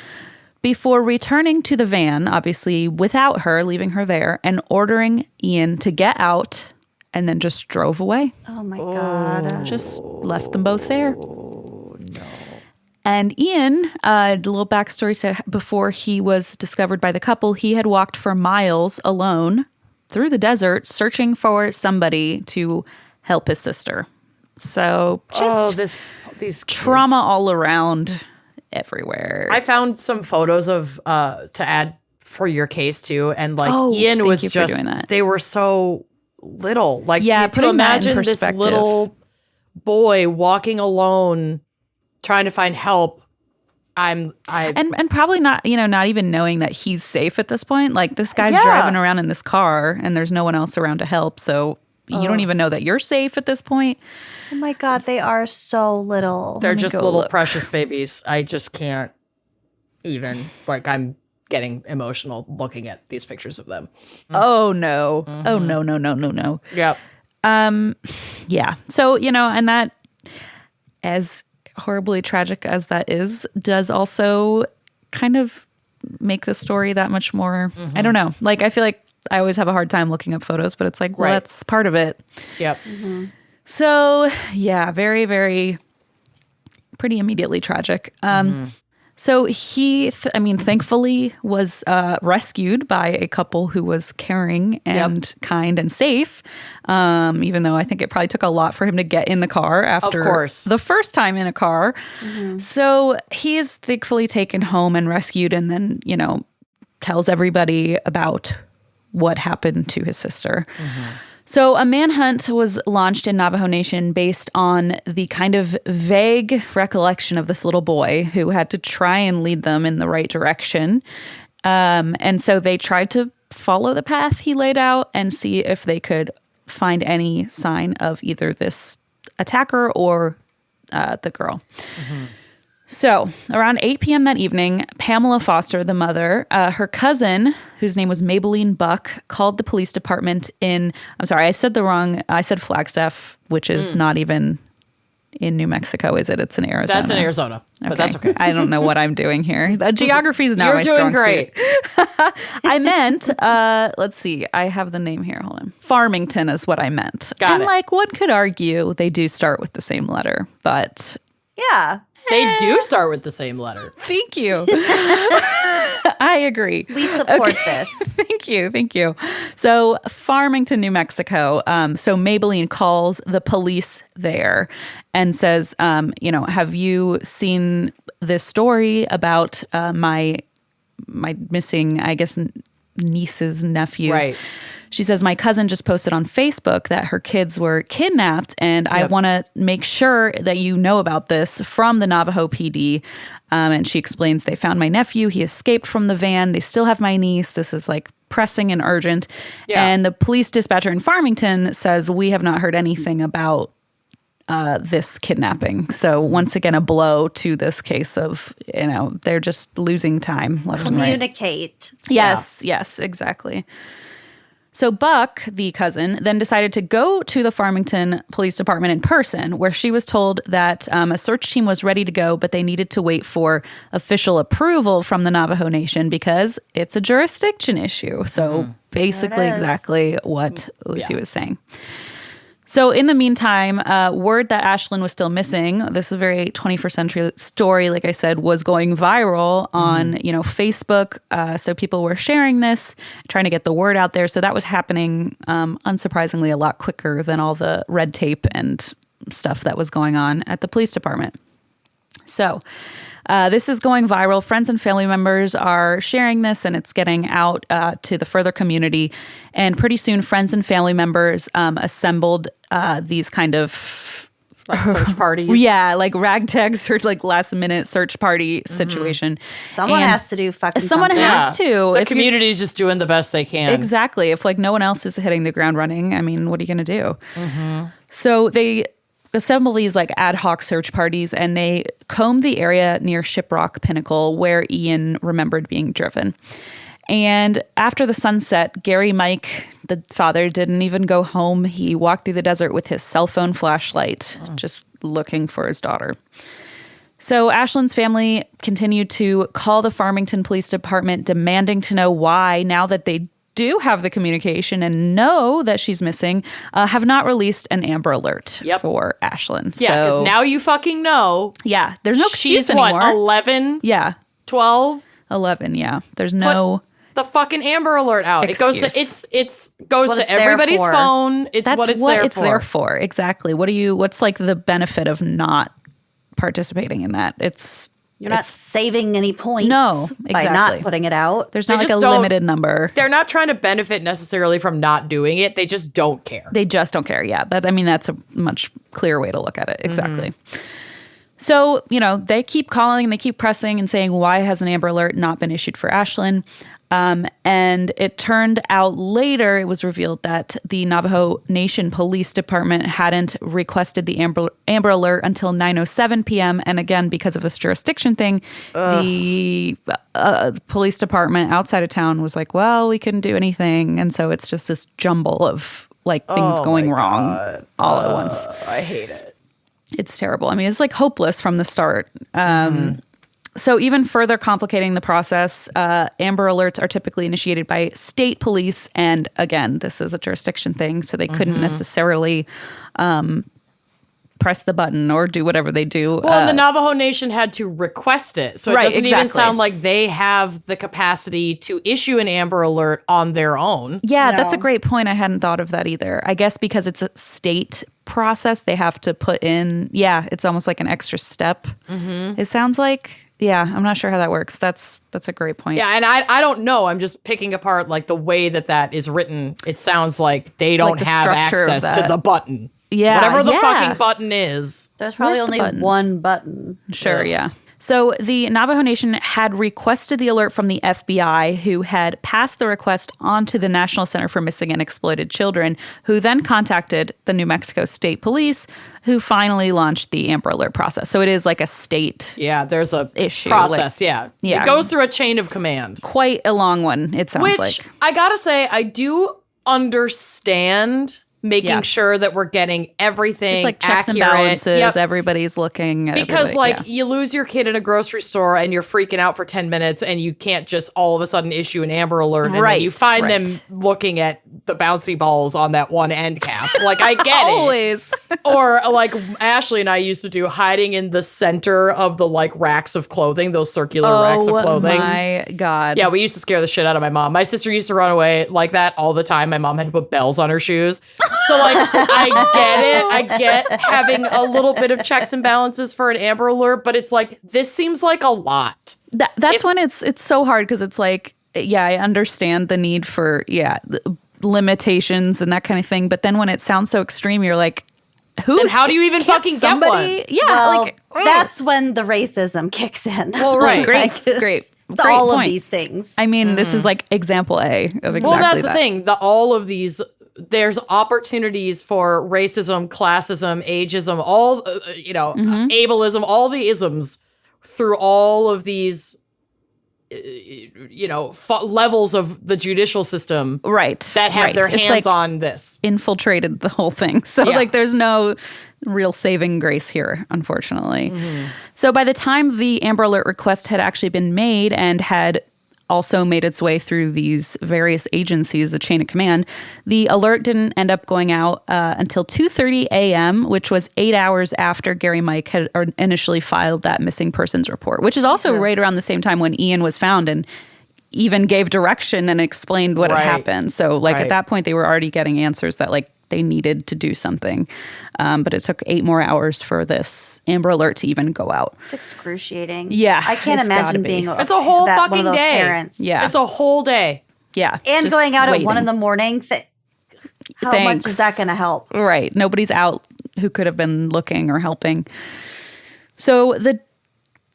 before returning to the van, obviously without her, leaving her there, and ordering Ian to get out, and then just drove away. Oh my God. Just left them both there. And Ian, a little backstory, so before he was discovered by the couple, he had walked for miles alone through the desert searching for somebody to help his sister. So just these trauma all around everywhere. I found some photos of to add for your case too, and like Ian was just doing that. They were so little. Like to imagine this little boy walking alone, trying to find help And probably not, not even knowing that he's safe at this point. Like, this guy's driving around in this car and there's no one else around to help. So you don't even know that you're safe at this point. Oh my God, they are so little. They're just little precious babies. I just can't even, like, I'm getting emotional looking at these pictures of them. Oh no. Mm-hmm. Oh no. Yep. Yeah. So, and that, as horribly tragic as that is, does also kind of make the story that much more, I don't know. Like, I feel like I always have a hard time looking up photos, but it's like, well, that's part of it. Yep. Mm-hmm. So, yeah, very, very, pretty immediately tragic. So he, thankfully was rescued by a couple who was caring and kind and safe, even though I think it probably took a lot for him to get in the car after the first time in a car. Mm-hmm. So he is thankfully taken home and rescued, and then, tells everybody about what happened to his sister. Mm-hmm. So a manhunt was launched in Navajo Nation based on the kind of vague recollection of this little boy who had to try and lead them in the right direction. And so they tried to follow the path he laid out and see if they could find any sign of either this attacker or the girl. Mm-hmm. So around 8 p.m. that evening, Pamela Foster, the mother, her cousin, whose name was Maybelline Buck, called the police department I said Flagstaff, which is not even in New Mexico, is it? It's in Arizona. That's in Arizona, but that's okay. I don't know what I'm doing here. The geography is not my strong suit. You're doing great. I meant, let's see, I have the name here. Hold on. Farmington is what I meant. Got it. Like, one could argue they do start with the same letter, but... Yeah. They do start with the same letter. Thank you. I agree. We support this. Thank you. So Farmington, New Mexico. So Maybelline calls the police there and says, have you seen this story about my missing, I guess, nieces, nephews? Right. She says, my cousin just posted on Facebook that her kids were kidnapped, and I want to make sure that you know about this from the Navajo PD. And she explains, they found my nephew. He escaped from the van. They still have my niece. This is like pressing and urgent. Yeah. And the police dispatcher in Farmington says, we have not heard anything about this kidnapping. So once again, a blow to this case of, they're just losing time left and right. Communicate. Yes, exactly. So Buck, the cousin, then decided to go to the Farmington Police Department in person, where she was told that a search team was ready to go, but they needed to wait for official approval from the Navajo Nation because it's a jurisdiction issue. So basically exactly what Lucy was saying. So in the meantime, word that Ashlyn was still missing, this is a very 21st century story, like I said, was going viral on, Facebook. So people were sharing this, trying to get the word out there. So that was happening, unsurprisingly, a lot quicker than all the red tape and stuff that was going on at the police department. So this is going viral. Friends and family members are sharing this, and it's getting out to the further community. And pretty soon, friends and family members assembled these kind of like search parties. Yeah, like ragtag search, like last minute search party situation. Someone has to do fucking someone something. has to. The community is just doing the best they can. Exactly. If like no one else is hitting the ground running, I mean, what are you going to do? Mm-hmm. So they assemble these like ad hoc search parties, and they combed the area near Shiprock Pinnacle where Ian remembered being driven. And after the sunset, Gary Mike, the father, didn't even go home. He walked through the desert with his cell phone flashlight, just looking for his daughter. So Ashlyn's family continued to call the Farmington Police Department, demanding to know why, now that they do have the communication and know that she's missing, have not released an Amber Alert for Ashlyn. Yeah, because now you fucking know. Yeah, there's no excuse she's anymore. What, 11? Yeah. 12? 11, yeah. There's no... the fucking Amber Alert out. Excuse. It goes to everybody's phone. It's That's what it's there for. Exactly. What's like the benefit of not participating in that? You're not saving any points by not putting it out. There's not like a limited number. They're not trying to benefit necessarily from not doing it. They just don't care. They just don't care. Yeah. That's a much clearer way to look at it. Exactly. Mm-hmm. So, they keep calling and they keep pressing and saying, why has an Amber Alert not been issued for Ashlyn? And it turned out later, it was revealed that the Navajo Nation Police Department hadn't requested the Amber Alert until 9:07 p.m. And again, because of this jurisdiction thing, the police department outside of town was like, well, we couldn't do anything. And so it's just this jumble of things going wrong all at once. I hate it. It's terrible. I mean, it's hopeless from the start. So even further complicating the process, Amber Alerts are typically initiated by state police. And again, this is a jurisdiction thing, so they couldn't necessarily press the button or do whatever they do. Well, the Navajo Nation had to request it. So it doesn't even sound like they have the capacity to issue an Amber Alert on their own. Yeah, that's a great point. I hadn't thought of that either. I guess because it's a state process, they have to put in, it's almost like an extra step. It sounds like. Yeah, I'm not sure how that works. That's a great point. Yeah, and I don't know. I'm just picking apart the way that is written. It sounds like they don't have access to the button. Yeah, whatever the fucking button is. There's probably only one button. Sure, yeah. So the Navajo Nation had requested the alert from the FBI, who had passed the request on to the National Center for Missing and Exploited Children, who then contacted the New Mexico State Police, who finally launched the Amber Alert process. So it is like a state there's a issue process, yeah. It goes through a chain of command. Quite a long one, it sounds like. Which, I gotta say, I do understand making sure that we're getting everything it's like checks accurate. And balances. Everybody's looking at because you lose your kid in a grocery store and you're freaking out for 10 minutes and you can't just all of a sudden issue an Amber Alert and then you find them looking at the bouncy balls on that one end cap. I get Always. it. Or Ashley and I used to do, hiding in the center of the racks of clothing, those circular racks of clothing. Oh my God. Yeah, we used to scare the shit out of my mom. My sister used to run away like that all the time. My mom had to put bells on her shoes. So I get it. I get having a little bit of checks and balances for an Amber Alert, but it's this seems like a lot. That's when it's so hard because it's I understand the need for limitations and that kind of thing, but then when it sounds so extreme, you're like, then how do you even fucking get one? Yeah, that's when the racism kicks in. Well, right. Great. It's all of these things. I mean, this is example A of exactly that. Well, that's the thing. All of these, there's opportunities for racism, classism, ageism, all, ableism, all the isms through all of these, levels of the judicial system. Right. That have their hands on this. Infiltrated the whole thing. So there's no real saving grace here, unfortunately. So by the time the Amber Alert request had actually been made and had also made its way through these various agencies, the chain of command, the alert didn't end up going out until 2:30 a.m., which was 8 hours after Gary Mike had initially filed that missing persons report, which is also right around the same time when Ian was found and even gave direction and explained what had happened. So at that point, they were already getting answers that they needed to do something. But it took 8 more hours for this Amber Alert to even go out. It's excruciating. Yeah. I can't imagine being it's a whole fucking one of those day. Parents. Yeah. It's a whole day. Yeah. And going out at 1 a.m. How much is that going to help? Right. Nobody's out who could have been looking or helping. So the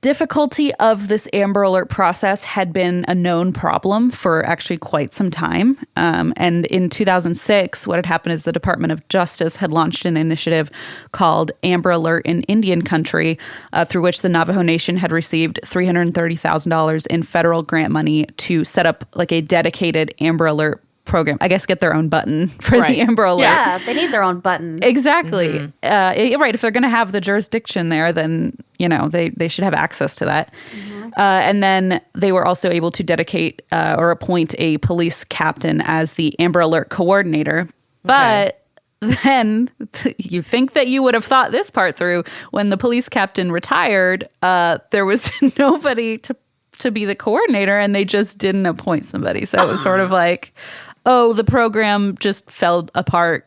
difficulty of this Amber Alert process had been a known problem for actually quite some time. And in 2006, what had happened is the Department of Justice had launched an initiative called Amber Alert in Indian Country, through which the Navajo Nation had received $330,000 in federal grant money to set up a dedicated Amber Alert program. I guess get their own button for the Amber Alert. Yeah, they need their own button. Exactly. Right. If they're going to have the jurisdiction there, then, they should have access to that. And then they were also able to dedicate or appoint a police captain as the Amber Alert coordinator. But then you think that you would have thought this part through. When the police captain retired, there was nobody to be the coordinator, and they just didn't appoint somebody. So it was sort of the program just fell apart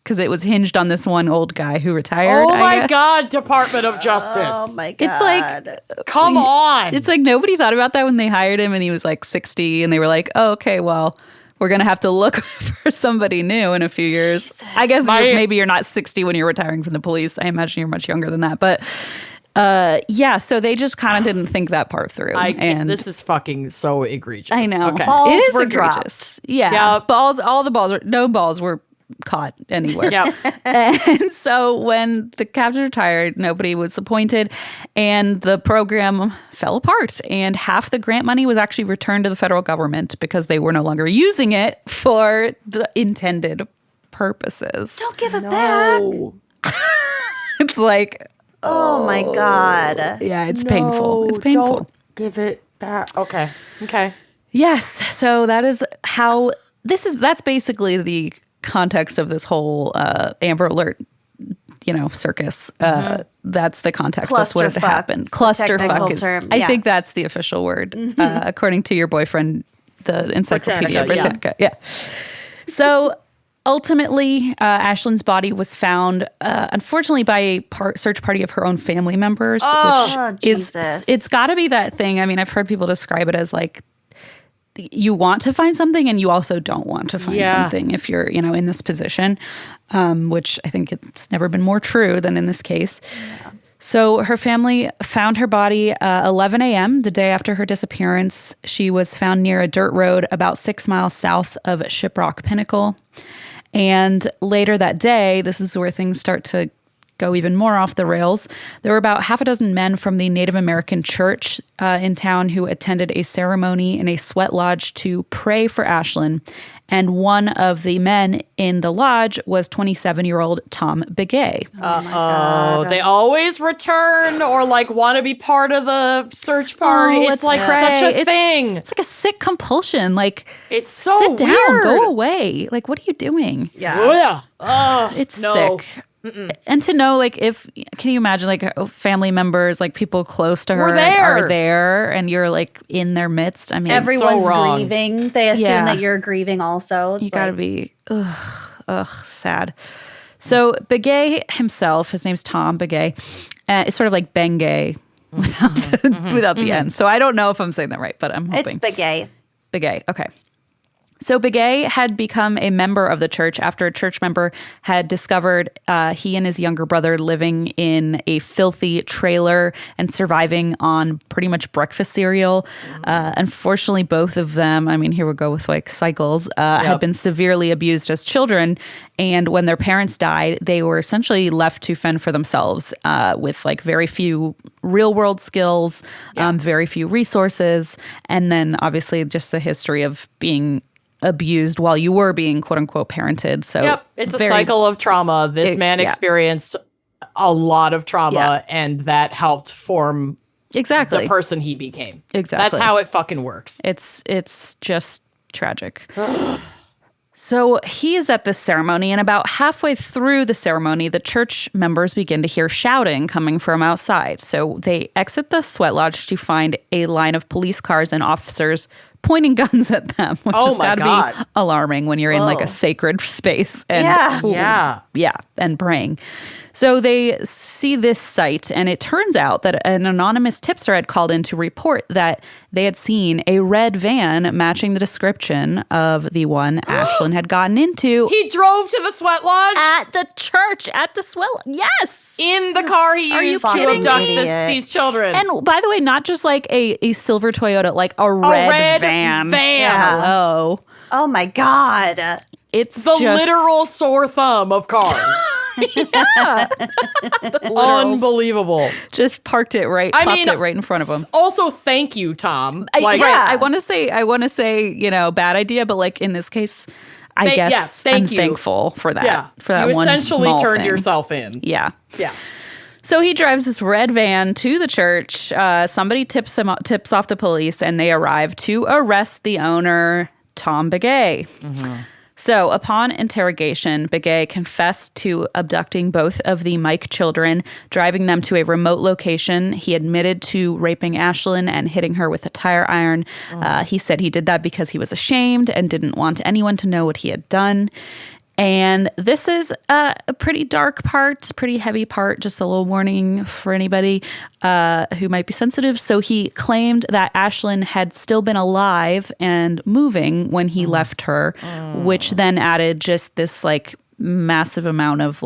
because it was hinged on this one old guy who retired. Oh my God, Department of Justice. Oh my God. It's come on. It's nobody thought about that when they hired him and he was 60 and they were like, oh, okay, well, we're going to have to look for somebody new in a few years. Jesus. I guess maybe you're not 60 when you're retiring from the police. I imagine you're much younger than that. But Yeah, so they just kind of didn't think that part through. And this is fucking so egregious. I know. Okay. Balls it is were egregious. dropped. Yeah. Yep. No balls were caught anywhere. Yep. And so when the captain retired, nobody was appointed and the program fell apart. And half the grant money was actually returned to the federal government because they were no longer using it for the intended purposes. Don't give it back. It's like, Oh my God. yeah, it's painful. It's painful. Don't give it back. Okay. Yes. So that is how that's basically the context of this whole Amber Alert, circus. That's the context. That's what had happened. Clusterfuck is, term. I think that's the official word, according to your boyfriend, the Encyclopedia Britannica. Yeah. So ultimately, Ashlyn's body was found, unfortunately, by a search party of her own family members. Jesus. It's got to be that thing. I mean, I've heard people describe it as like, you want to find something and you also don't want to find something if you're, in this position, which I think it's never been more true than in this case. Yeah. So her family found her body 11 a.m. the day after her disappearance. She was found near a dirt road about 6 miles south of Shiprock Pinnacle. And later that day, this is where things start to go even more off the rails. There were about half a dozen men from the Native American church in town who attended a ceremony in a sweat lodge to pray for Ashlyn. And one of the men in the lodge was 27-year-old Tom Begay. They always return or want to be part of the search party. It's such a thing. It's like a sick compulsion. It's so sit down, weird. go away. What are you doing? Yeah. It's sick. And to know, can you imagine, family members, people close to her are there, and you're, in their midst? I mean, Everyone's so wrong. grieving. They assume that you're grieving also. You gotta be, sad. So Begay himself, his name's Tom Begay, it's sort of like Bengay without the end. So I don't know if I'm saying that right, but I'm hoping. It's Begay. Begay, okay. So Begay had become a member of the church after a church member had discovered he and his younger brother living in a filthy trailer and surviving on pretty much breakfast cereal. Unfortunately, both of them, here we go with cycles, had been severely abused as children. And when their parents died, they were essentially left to fend for themselves with very few real world skills, very few resources, and then obviously just the history of being abused while you were being quote unquote parented. So it's a cycle of trauma. This man experienced a lot of trauma and that helped form the person he became. Exactly. That's how it fucking works. It's just tragic. So he is at this ceremony, and about halfway through the ceremony, the church members begin to hear shouting coming from outside. So they exit the sweat lodge to find a line of police cars and officers pointing guns at them, which has got to be alarming when you're in a sacred space and and praying. So they see this sight, and it turns out that an anonymous tipster had called in to report that they had seen a red van matching the description of the one Ashlyn had gotten into. He drove to the sweat lodge? At the church, at the sweat lodge. Yes! In the car he used to abduct these children. And by the way, not just a silver Toyota, a red van. Yeah. Hello. Oh my God. It's the literal sore thumb of cars. Unbelievable. Just parked it right, it right in front of him. Also, thank you, Tom. I want to say, bad idea, but in this case, I guess I'm thankful for that. Yeah. For that you one essentially small turned thing. yourself in. Yeah. Yeah. So he drives this red van to the church. Somebody tips off the police, and they arrive to arrest the owner, Tom Begay. Mm-hmm. So upon interrogation, Begay confessed to abducting both of the Mike children, driving them to a remote location. He admitted to raping Ashlyn and hitting her with a tire iron. He said he did that because he was ashamed and didn't want anyone to know what he had done. And this is a pretty dark part, pretty heavy part, just a little warning for anybody who might be sensitive. So he claimed that Ashlyn had still been alive and moving when he left her, which then added just this massive amount of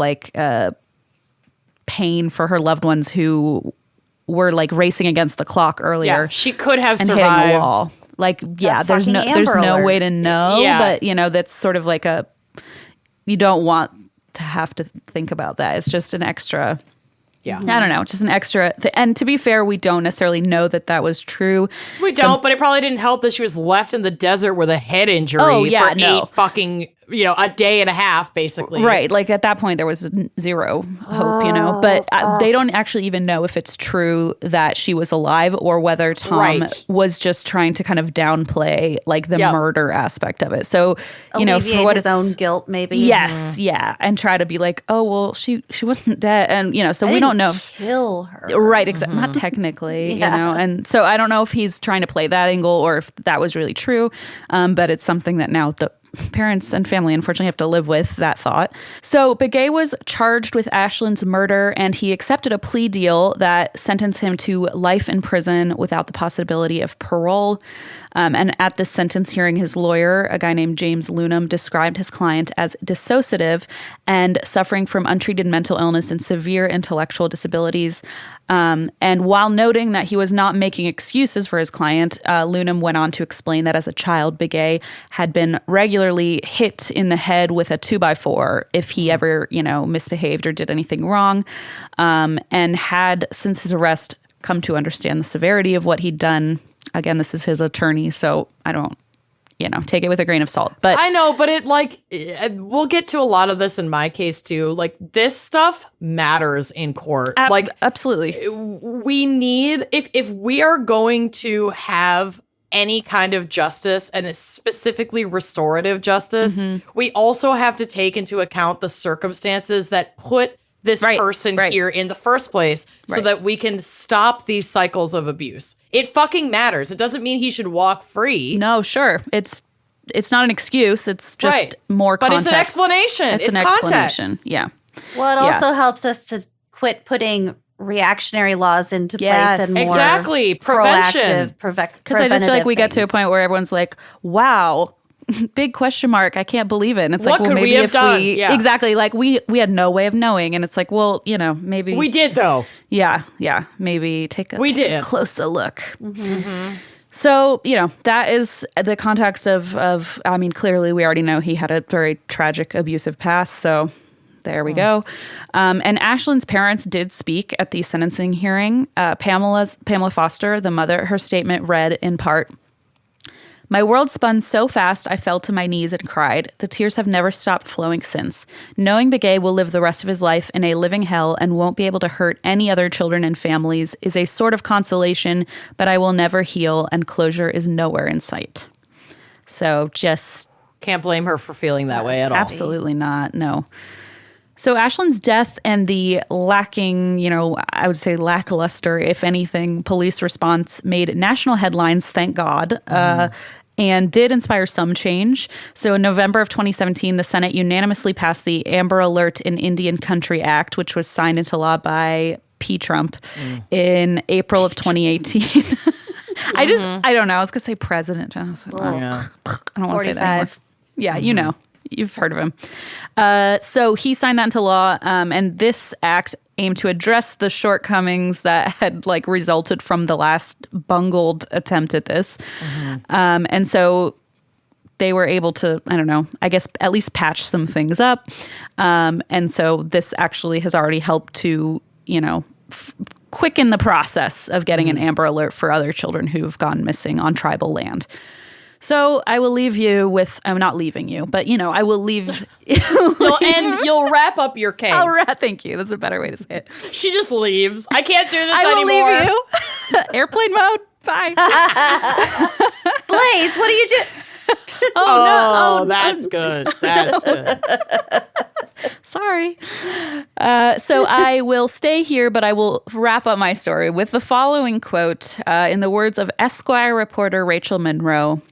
pain for her loved ones who were like racing against the clock earlier. Yeah, she could have and survived. hitting the wall. Like, yeah, there's no way to know, but you know, that's sort of like you don't want to have to think about that. It's just an extra. Yeah. I don't know, just an extra. And to be fair, we don't necessarily know that was true. We don't, but it probably didn't help that she was left in the desert with a head injury for 8 fucking, a day and a half, basically. Right. Like at that point, there was zero hope, But they don't actually even know if it's true that she was alive or whether Tom was just trying to kind of downplay like the murder aspect of it. So, alleviate for what his own guilt, maybe. Yes. Yeah. And try to be like, oh, well, she wasn't dead. And, so we don't know. Kill her. Right. Exactly. Not technically, And so I don't know if he's trying to play that angle or if that was really true. But it's something that now the parents and family unfortunately have to live with that thought. So Begay was charged with Ashlyn's murder, and he accepted a plea deal that sentenced him to life in prison without the possibility of parole. And at this sentence hearing, his lawyer, a guy named James Lunam, described his client as dissociative and suffering from untreated mental illness and severe intellectual disabilities. And while noting that he was not making excuses for his client, Lunam went on to explain that as a child, Begay had been regularly hit in the head with a 2x4 if he ever, misbehaved or did anything wrong, and had, since his arrest, come to understand the severity of what he'd done. Again, this is his attorney, so I don't, take it with a grain of salt. But I know, but we'll get to a lot of this in my case too. Like, this stuff matters in court. Absolutely. We need, if we are going to have any kind of justice, and specifically restorative justice, we also have to take into account the circumstances that put this person here in the first place so that we can stop these cycles of abuse. It fucking matters. It doesn't mean he should walk free. No, sure. It's not an excuse. It's just more context. But it's an explanation. It's an explanation. Yeah. Well, it also helps us to quit putting reactionary laws into place and more prevention. Because I just feel like we get to a point where everyone's like, wow, big question mark. I can't believe it. And it's what like, well, maybe if we exactly, like we had no way of knowing. And it's like, well, maybe we did though. Yeah. Maybe take a closer look. So, that is the context of I mean, clearly we already know he had a very tragic abusive past. So there we go. And Ashlyn's parents did speak at the sentencing hearing. Pamela Foster, the mother, her statement read in part, "My world spun so fast I fell to my knees and cried. The tears have never stopped flowing since. Knowing Begay will live the rest of his life in a living hell and won't be able to hurt any other children and families is a sort of consolation, but I will never heal, and closure is nowhere in sight." So just... Can't blame her for feeling that way at all. Absolutely not, no. So Ashlyn's death and the lacking, I would say lackluster, if anything, police response made national headlines, thank God, and did inspire some change. So in November of 2017, the Senate unanimously passed the Amber Alert in Indian Country Act, which was signed into law by P. Trump in April of 2018. I don't know. I was going to say president. I was like, I don't want to say that anymore. Yeah, You've heard of him. So he signed that into law, and this act aimed to address the shortcomings that had resulted from the last bungled attempt at this. And so they were able to, I don't know, I guess at least patch some things up. And so this actually has already helped to, quicken the process of getting an Amber Alert for other children who've gone missing on tribal land. So I will leave you with, I'm not leaving you, but I will leave. You'll wrap up your case. Thank you. That's a better way to say it. She just leaves. I can't do this anymore. I will leave you. Airplane mode. Bye. Blaze, what do you do? Oh, that's good. That's good. Sorry. So I will stay here, but I will wrap up my story with the following quote in the words of Esquire reporter Rachel Monroe.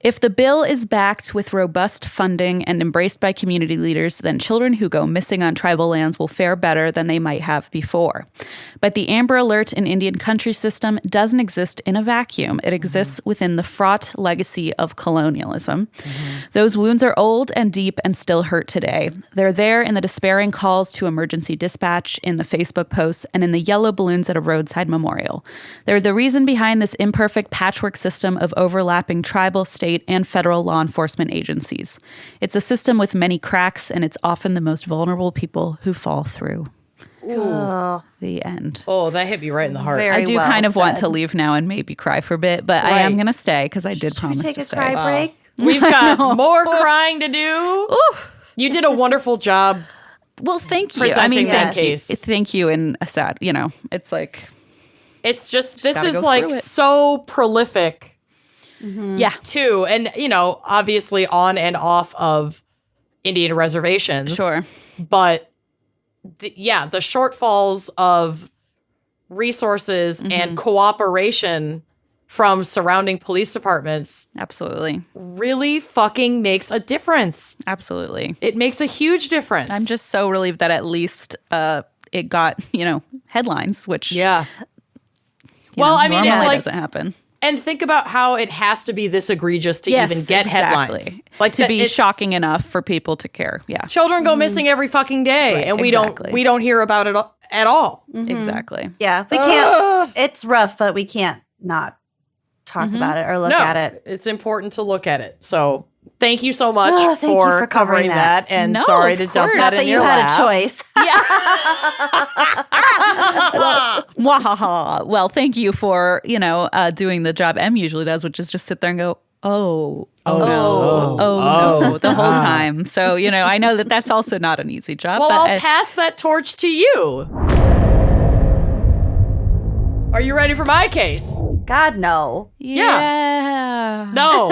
"If the bill is backed with robust funding and embraced by community leaders, then children who go missing on tribal lands will fare better than they might have before. But the Amber Alert in Indian Country system doesn't exist in a vacuum. It exists within the fraught legacy of colonialism. Those wounds are old and deep and still hurt today. They're there in the despairing calls to emergency dispatch, in the Facebook posts, and in the yellow balloons at a roadside memorial. They're the reason behind this imperfect patchwork system of overlapping tribal, state, and federal law enforcement agencies. It's a system with many cracks, and it's often the most vulnerable people who fall through. Oh, The end. Oh, that hit me right in the heart. Very I do well kind of want said. to leave now and maybe cry for a bit, but I am Right. going to stay because I did should we promise take to a stay. cry break? We've got more crying to do. You did a wonderful job. Well, thank you. Presenting that case. Thank you in a sad, it's like, It's just this gotta is go like through it. so prolific yeah. too. And, obviously on and off of Indian reservations. Sure. But the shortfalls of resources and cooperation from surrounding police departments Absolutely. really fucking makes a difference. Absolutely. It makes a huge difference. I'm just so relieved that at least it got, headlines, which Yeah. you Well, know, I mean, it's normally like- doesn't happen. And think about how it has to be this egregious to Yes, even get exactly. headlines. Like to be it's- shocking enough for people to care. Yeah. Children go missing every fucking day, Right, and we exactly. don't hear about it at all. Exactly. Yeah, we can't. It's rough, but we can't not talk about it or look No, at it. it's important to look at it. So thank you so much Oh, thank you for for covering covering that. And No, sorry of to dump course. that Not in that you your had lap. a choice. Mwahaha. Well, thank you for, doing the job Em usually does, which is just sit there and go, no, the whole time. So, I know that that's also not an easy job. Well, but I'll pass that torch to you. Are you ready for my case? God, no. yeah. No,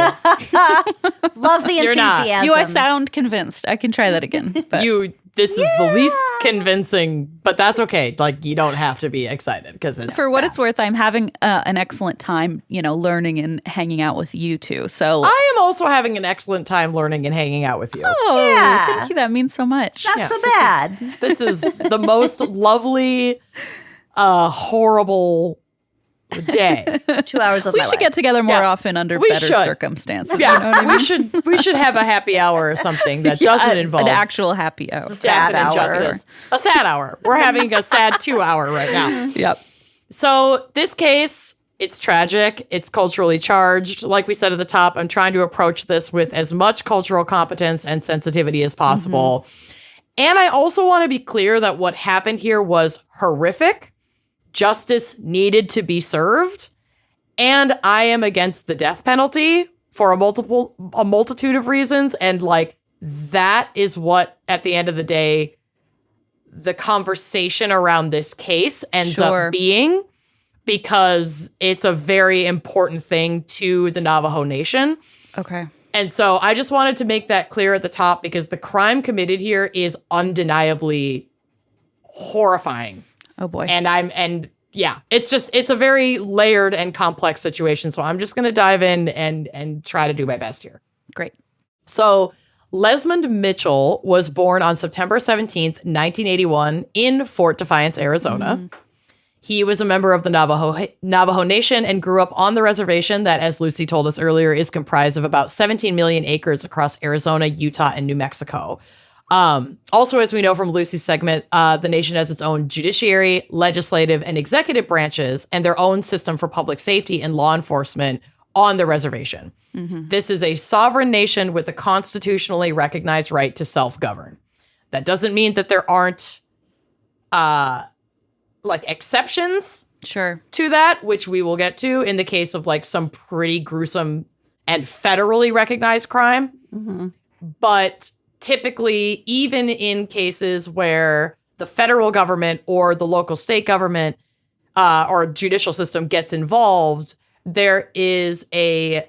Love the You're not. enthusiasm. Do I sound convinced? I can try that again. But this is the least convincing, but that's okay. Like, you don't have to be excited because it's for what it's worth, I'm having an excellent time, learning and hanging out with you two. So, I am also having an excellent time learning and hanging out with you. Yeah. thank you. That means so much. Not Yeah, so bad. This is the most lovely, horrible day. 2 hours of We my should life. get together more Yeah. often under We better should. circumstances. Yeah, we should have a happy hour or something that doesn't involve an actual happy hour. death sad and hour. injustice. A sad hour. We're having a sad 2 hour right now. Yep. So this case, it's tragic. It's culturally charged. Like we said at the top, I'm trying to approach this with as much cultural competence and sensitivity as possible. And I also want to be clear that what happened here was horrific. Justice needed to be served. And I am against the death penalty for a multitude of reasons. And like, that is what, at the end of the day, the conversation around this case ends Sure. up being, because it's a very important thing to the Navajo Nation. Okay. And so I just wanted to make that clear at the top, because the crime committed here is undeniably horrifying. Oh boy. It's a very layered and complex situation. So I'm just going to dive in and try to do my best here. Great. So Lesmond Mitchell was born on September 17th, 1981 in Fort Defiance, Arizona. He was a member of the Navajo Nation and grew up on the reservation that, as Lucy told us earlier, is comprised of about 17 million acres across Arizona, Utah, and New Mexico. Also, as we know from Lucy's segment, the nation has its own judiciary, legislative, and executive branches, and their own system for public safety and law enforcement on the reservation. This is a sovereign nation with a constitutionally recognized right to self-govern. That doesn't mean that there aren't exceptions Sure. to that, which we will get to in the case of like some pretty gruesome and federally recognized crime. But typically, even in cases where the federal government or the local state government or judicial system gets involved, there is a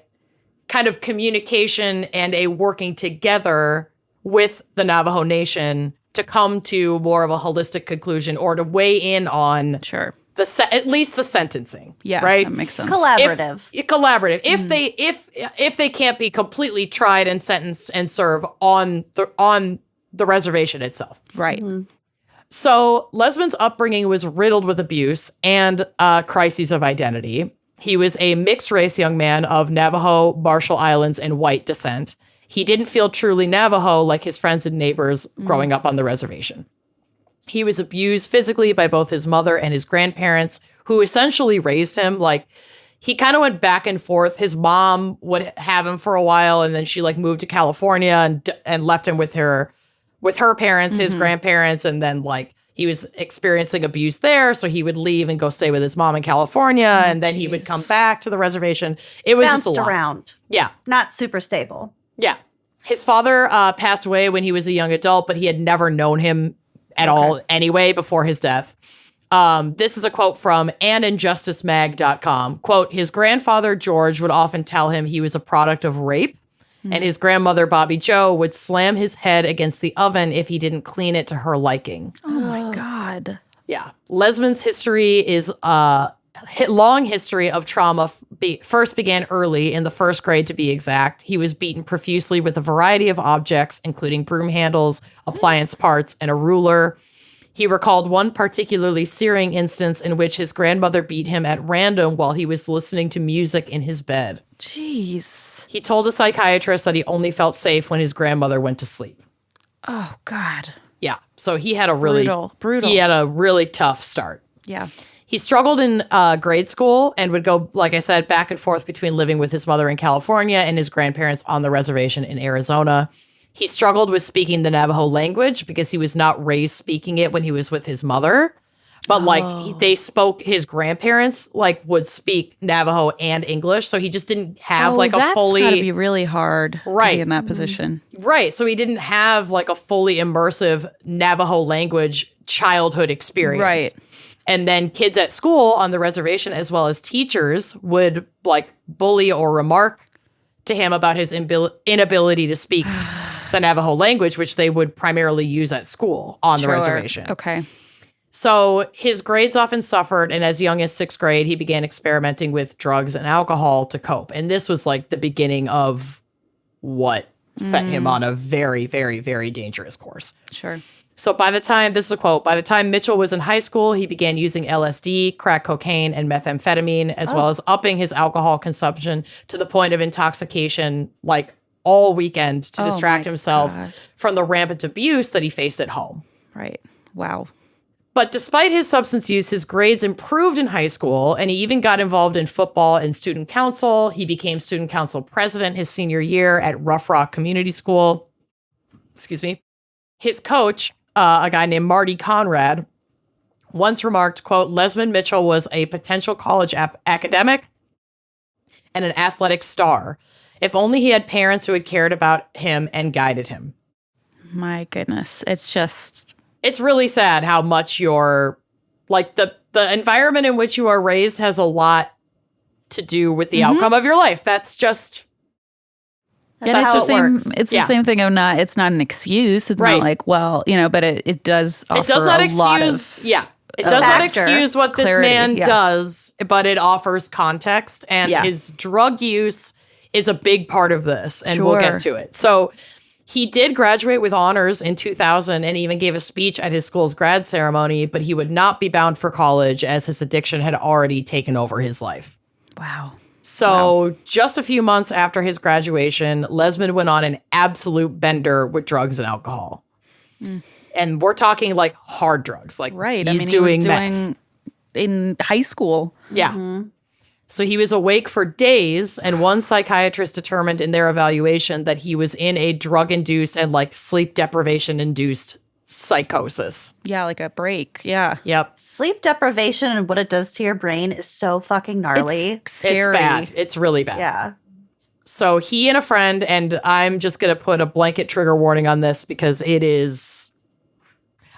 kind of communication and a working together with the Navajo Nation to come to more of a holistic conclusion or to weigh in on Sure. at least the sentencing. Yeah. right. That makes sense. Collaborative. Collaborative. If they can't be completely tried and sentenced and serve on the reservation itself. Right. So Lesmond's upbringing was riddled with abuse and crises of identity. He was a mixed race young man of Navajo, Marshall Islands, and white descent. He didn't feel truly Navajo like his friends and neighbors growing up on the reservation. He was abused physically by both his mother and his grandparents, who essentially raised him. Like, he kind of went back and forth. His mom would have him for a while, and then she like moved to California and left him with her parents, his grandparents, and then like he was experiencing abuse there, so he would leave and go stay with his mom in California, and then he would come back to the reservation. It was Bounced just a lot. around. Yeah. Not super stable. Yeah. His father passed away when he was a young adult, but he had never known him at all anyway before his death. This is a quote from aninjusticemag.com. Quote, his grandfather, George, would often tell him he was a product of rape, and his grandmother, Bobby Joe, would slam his head against the oven if he didn't clean it to her liking. Oh, my God. Yeah. Lesman's history is long history of trauma first began early, in the first grade to be exact. He was beaten profusely with a variety of objects, including broom handles, appliance parts, and a ruler. He recalled one particularly searing instance in which his grandmother beat him at random while he was listening to music in his bed. Jeez. He told a psychiatrist that he only felt safe when his grandmother went to sleep. Oh, God. Yeah. So he had a really Brutal. He had a really tough start. Yeah. He struggled in grade school and would go, like I said, back and forth between living with his mother in California and his grandparents on the reservation in Arizona. He struggled with speaking the Navajo language because he was not raised speaking it when he was with his mother. But they spoke, his grandparents would speak Navajo and English. So he just didn't have a fully. That's gotta be really hard to be in that position. Right. So he didn't have like a fully immersive Navajo language childhood experience. Right. And then kids at school on the reservation, as well as teachers, would bully or remark to him about his inability to speak the Navajo language, which they would primarily use at school on the reservation. Okay. So his grades often suffered, and as young as 6th grade, he began experimenting with drugs and alcohol to cope. And this was the beginning of what set him on a very, very, very dangerous course. Sure. So by the time Mitchell was in high school, he began using LSD, crack cocaine, and methamphetamine, as well as upping his alcohol consumption to the point of intoxication, all weekend to distract himself from the rampant abuse that he faced at home. Right. Wow. But despite his substance use, his grades improved in high school, and he even got involved in football and student council. He became student council president his senior year at Rough Rock Community School. Excuse me. His coach, a guy named Marty Conrad, once remarked, quote, Lesman Mitchell was a potential college academic and an athletic star. If only he had parents who had cared about him and guided him. My goodness. It's really sad how much the environment in which you are raised has a lot to do with the outcome of your life. That's just that's how it works. It's the same thing of it's not an excuse. It's not but it does offer it does not a excuse, lot of it does not factor. excuse what Clarity, this man does, but it offers context, and his drug use is a big part of this, and we'll get to it. So he did graduate with honors in 2000 and even gave a speech at his school's grad ceremony, but he would not be bound for college as his addiction had already taken over his life. Wow. So just a few months after his graduation, Lesman went on an absolute bender with drugs and alcohol. And we're talking hard drugs. Right. He's he doing was meth. in high school. Yeah. So he was awake for days, and one psychiatrist determined in their evaluation that he was in a drug-induced and sleep deprivation-induced psychosis. Yeah, like a break. Yeah. Yep. Sleep deprivation and what it does to your brain is so fucking gnarly. It's scary. It's bad. It's really bad. Yeah. So he and a friend, and I'm just going to put a blanket trigger warning on this because it is...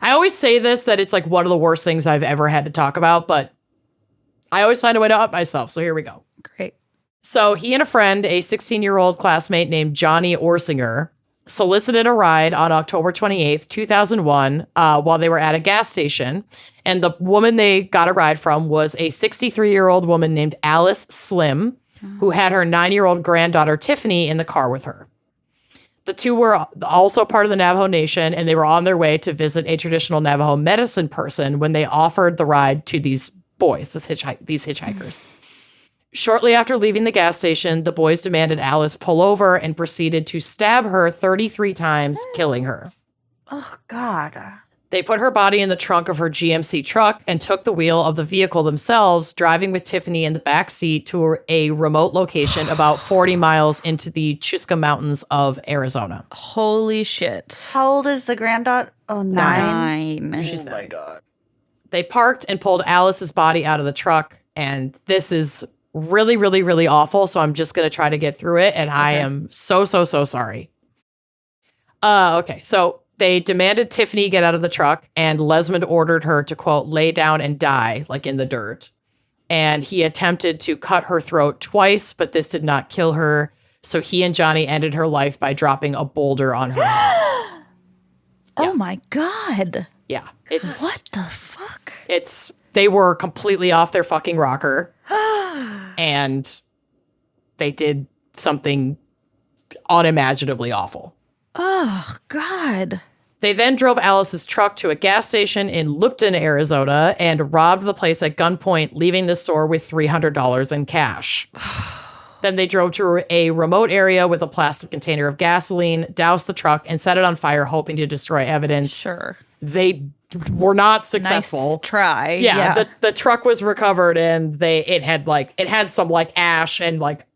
I always say this, that it's one of the worst things I've ever had to talk about, but I always find a way to up myself, so here we go. Great. So he and a friend, a 16-year-old classmate named Johnny Orsinger, solicited a ride on October 28th, 2001, while they were at a gas station. And the woman they got a ride from was a 63-year-old woman named Alice Slim, who had her 9-year-old granddaughter Tiffany in the car with her. The two were also part of the Navajo Nation, and they were on their way to visit a traditional Navajo medicine person when they offered the ride to these boys, these hitchhikers. Shortly after leaving the gas station, the boys demanded Alice pull over and proceeded to stab her 33 times, killing her. Oh, God. They put her body in the trunk of her GMC truck and took the wheel of the vehicle themselves, driving with Tiffany in the back seat to a remote location about 40 miles into the Chusca Mountains of Arizona. Holy shit. How old is the granddaughter? Oh, 9. 9. She's 9. God. They parked and pulled Alice's body out of the truck, and this is really, really, really awful, so I'm just going to try to get through it, and I am so sorry. Okay, so they demanded Tiffany get out of the truck, and Lesmond ordered her to, quote, lay down and die, like in the dirt. And he attempted to cut her throat twice, but this did not kill her, so he and Johnny ended her life by dropping a boulder on her head. Oh my God. Yeah. It's What the fuck? They were completely off their fucking rocker. And they did something unimaginably awful. Oh, God. They then drove Alice's truck to a gas station in Lupton, Arizona, and robbed the place at gunpoint, leaving the store with $300 in cash. Then they drove to a remote area with a plastic container of gasoline, doused the truck, and set it on fire, hoping to destroy evidence. Sure. They were not successful. Nice try. Yeah. The truck was recovered, and it had some like ash and like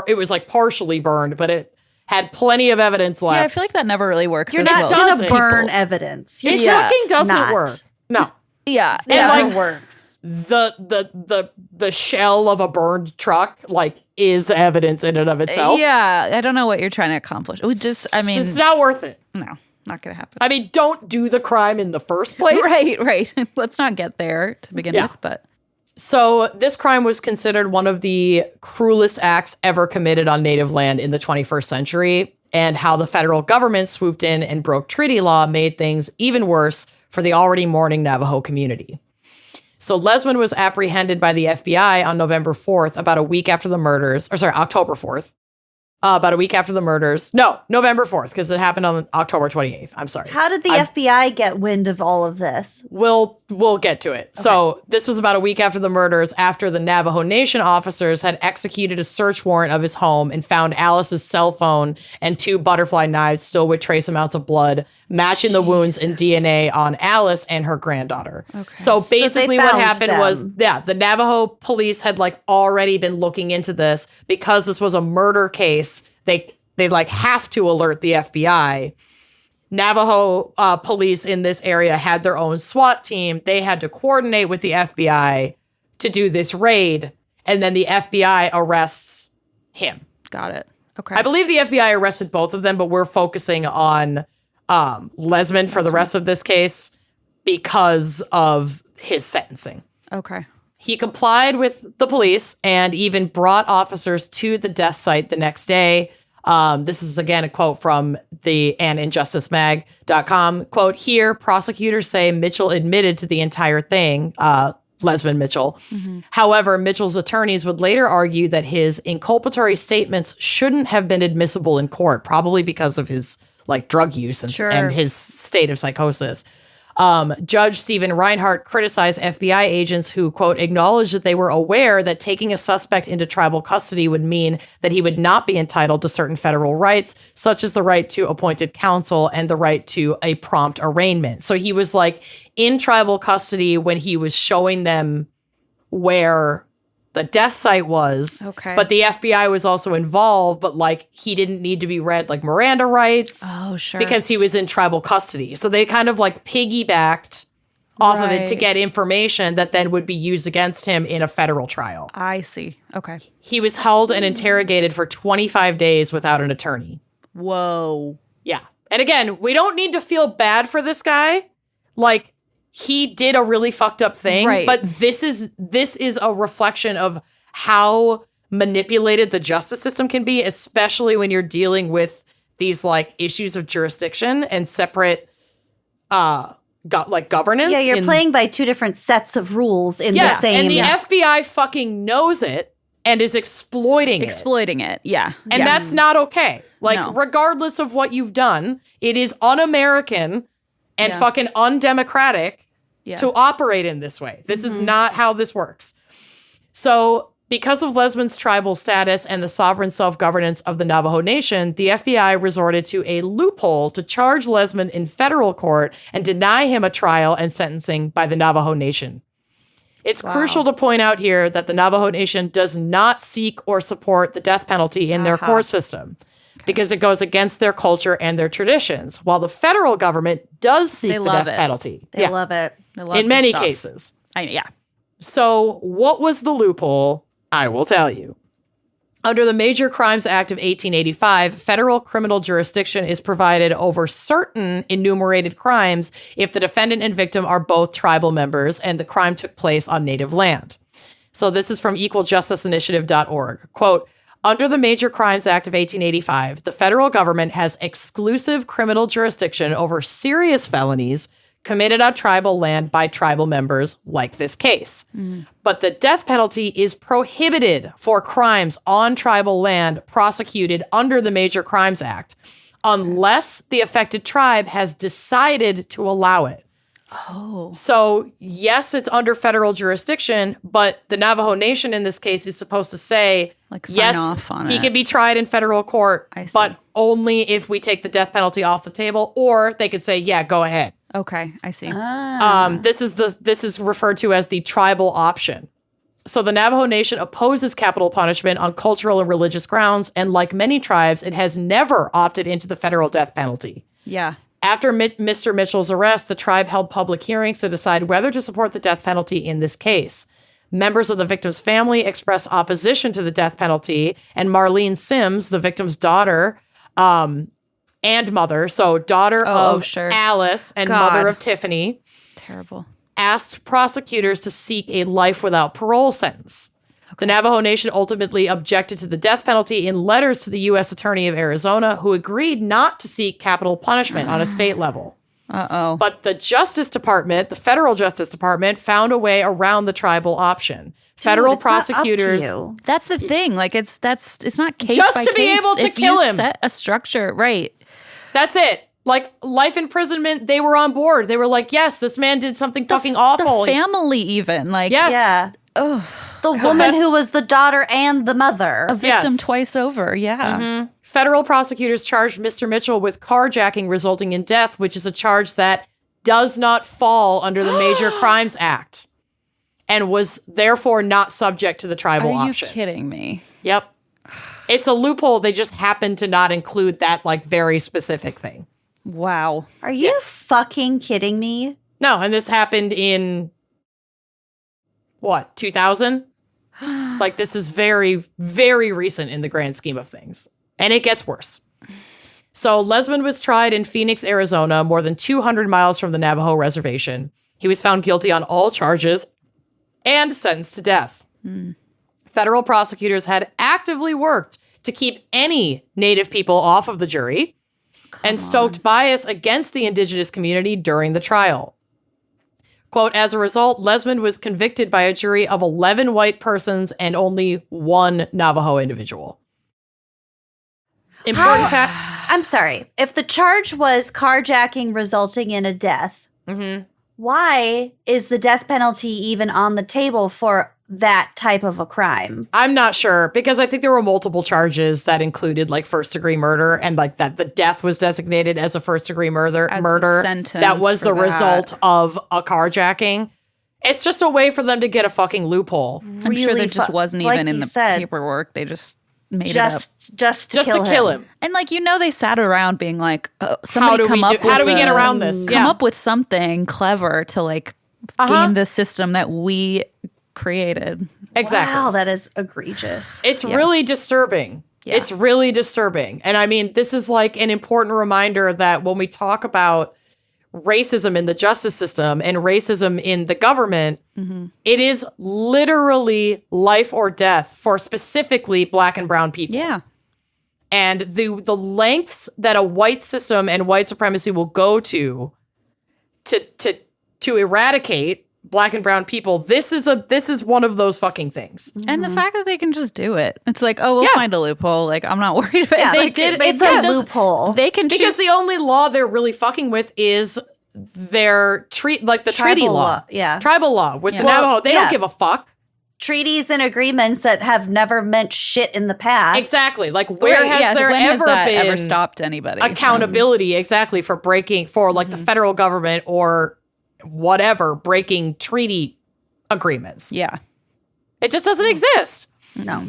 it was like partially burned, but it had plenty of evidence left. Yeah, I feel like that never really works. You're as not well. going to People. burn evidence. You're It just fucking doesn't not. work. No. Yeah. And yeah. like works. the shell of a burned truck like is evidence in and of itself. Yeah. I don't know what you're trying to accomplish. We just, I mean, it's not worth it. no, not going to happen. I mean, don't do the crime in the first place. Right. Let's not get there to begin with, but. So this crime was considered one of the cruelest acts ever committed on native land in the 21st century, and how the federal government swooped in and broke treaty law made things even worse for the already mourning Navajo community. So Lesmond was apprehended by the FBI on November 4th, about a week after the murders, October 4th. About a week after the murders. No, November 4th, because it happened on October 28th. I'm sorry. How did the FBI get wind of all of this? We'll get to it. Okay. So this was about a week after the murders, after the Navajo Nation officers had executed a search warrant of his home and found Alice's cell phone and 2 butterfly knives still with trace amounts of blood, matching the wounds and DNA on Alice and her granddaughter. Okay. So basically what happened was, the Navajo police had like already been looking into this because this was a murder case. They like have to alert the FBI. Navajo police in this area had their own SWAT team. They had to coordinate with the FBI to do this raid, and then the FBI arrests him. Got it. Okay. I believe the FBI arrested both of them, but we're focusing on Lesmond for the rest of this case because of his sentencing. Okay. He complied with the police and even brought officers to the death site the next day. This is, again, a quote from the aninjusticemag.com. Quote, here, prosecutors say Mitchell admitted to the entire thing, Lesmond Mitchell. Mm-hmm. However, Mitchell's attorneys would later argue that his inculpatory statements shouldn't have been admissible in court, probably because of his like drug use and his state of psychosis. Judge Stephen Reinhart criticized FBI agents who, quote, acknowledged that they were aware that taking a suspect into tribal custody would mean that he would not be entitled to certain federal rights, such as the right to appointed counsel and the right to a prompt arraignment. So he was like in tribal custody when he was showing them where the death site was. Okay. But the FBI was also involved, but like he didn't need to be read like Miranda rights. Oh, sure. Because he was in tribal custody. So they kind of like piggybacked off of it to get information that then would be used against him in a federal trial. I see. Okay. He was held and interrogated for 25 days without an attorney. Whoa. Yeah. And again, we don't need to feel bad for this guy. Like, he did a really fucked up thing, right. But this is a reflection of how manipulated the justice system can be, especially when you're dealing with these like issues of jurisdiction and separate governance. Yeah, you're playing by 2 different sets of rules in the same. And the FBI fucking knows it and is exploiting it. Yeah. And that's not okay. Like, regardless of what you've done, it is un-American and fucking undemocratic to operate in this way. This is not how this works. So Because of Lesman's tribal status and the sovereign self-governance of the Navajo Nation, the FBI resorted to a loophole to charge Lesman in federal court and deny him a trial and sentencing by the Navajo Nation. It's crucial to point out here that the Navajo Nation does not seek or support the death penalty in their court system because it goes against their culture and their traditions, while the federal government does seek the death penalty. They love it. They love in many cases. Yeah. So what was the loophole? I will tell you. Under the Major Crimes Act of 1885, federal criminal jurisdiction is provided over certain enumerated crimes if the defendant and victim are both tribal members and the crime took place on native land. So this is from equaljusticeinitiative.org. Quote, under the Major Crimes Act of 1885, the federal government has exclusive criminal jurisdiction over serious felonies committed on tribal land by tribal members, like this case. But the death penalty is prohibited for crimes on tribal land prosecuted under the Major Crimes Act, unless the affected tribe has decided to allow it. Oh. So, yes, it's under federal jurisdiction, but the Navajo Nation in this case is supposed to say, Like sign yes, off on he it. can be tried in federal court, I see. but only if we take the death penalty off the table, or they could say, yeah, go ahead. Okay, I see. This is referred to as the tribal option. So the Navajo Nation opposes capital punishment on cultural and religious grounds, and like many tribes, it has never opted into the federal death penalty. Yeah. After Mr. Mitchell's arrest, the tribe held public hearings to decide whether to support the death penalty in this case. Members of the victim's family expressed opposition to the death penalty, and Marlene Sims, the victim's daughter, and mother, so daughter of Alice and mother of Tiffany, Terrible. asked prosecutors to seek a life without parole sentence. The Navajo Nation ultimately objected to the death penalty in letters to the U.S. Attorney of Arizona, who agreed not to seek capital punishment on a state level. Uh-oh. But the Justice Department, the federal Justice Department, found a way around the tribal option. Federal Dude, it's not up to prosecutors... you. That's the thing. Like it's not case Just by to be case. able to If kill you him. set a structure, right? That's it. Like, life imprisonment, they were on board. They were like, yes, this man did something fucking awful. The family even. Like Yes. Yeah. Ugh. The woman who was the daughter and the mother. A victim Yes. twice over. Yeah. Federal prosecutors charged Mr. Mitchell with carjacking resulting in death, which is a charge that does not fall under the Major Crimes Act and was therefore not subject to the tribal Are option. you kidding me? Yep. It's a loophole. They just happen to not include that like very specific thing. Wow. Are you fucking kidding me? No, and this happened in what, 2000? Like, this is very, very recent in the grand scheme of things. And it gets worse. So Lesman was tried in Phoenix, Arizona, more than 200 miles from the Navajo Reservation. He was found guilty on all charges and sentenced to death. Federal prosecutors had actively worked to keep any Native people off of the jury and stoked bias against the indigenous community during the trial. Quote, as a result, Lesman was convicted by a jury of 11 white persons and only one Navajo individual. Important fact. I'm sorry. If the charge was carjacking resulting in a death, why is the death penalty even on the table for that type of a crime? I'm not sure, because I think there were multiple charges that included like first degree murder, and like that the death was designated as a first degree murder. As a Murder sentence that was for the that. result of a carjacking. It's just a way for them to get a fucking loophole. I'm sure Really there just wasn't like even in you the said, paperwork. They just made it up. just to Just to kill him. And like, you know, they sat around being like, somebody How come up with do we get around this? Come up with something clever to like game the system that we created. Exactly. Wow, that is egregious. It's really disturbing. Yeah. It's really disturbing. And I mean, this is like an important reminder that when we talk about racism in the justice system and racism in the government, it is literally life or death for specifically Black and brown people. Yeah. And the lengths that a white system and white supremacy will go to eradicate Black and brown people, this is one of those fucking things. And the fact that they can just do it. It's like, oh, we'll find a loophole. Like, I'm not worried about it. It's a loophole. They can Because the only law they're really fucking with is their treaty Tribal law. Yeah. Tribal law with the Well, Navajo. They yeah. don't give a fuck. treaties and agreements that have never meant shit in the past. Exactly. Like, where has there when ever has that been ever stopped anybody? accountability? Exactly, for breaking, for like the federal government or whatever, breaking treaty agreements. Yeah. It just doesn't exist. No.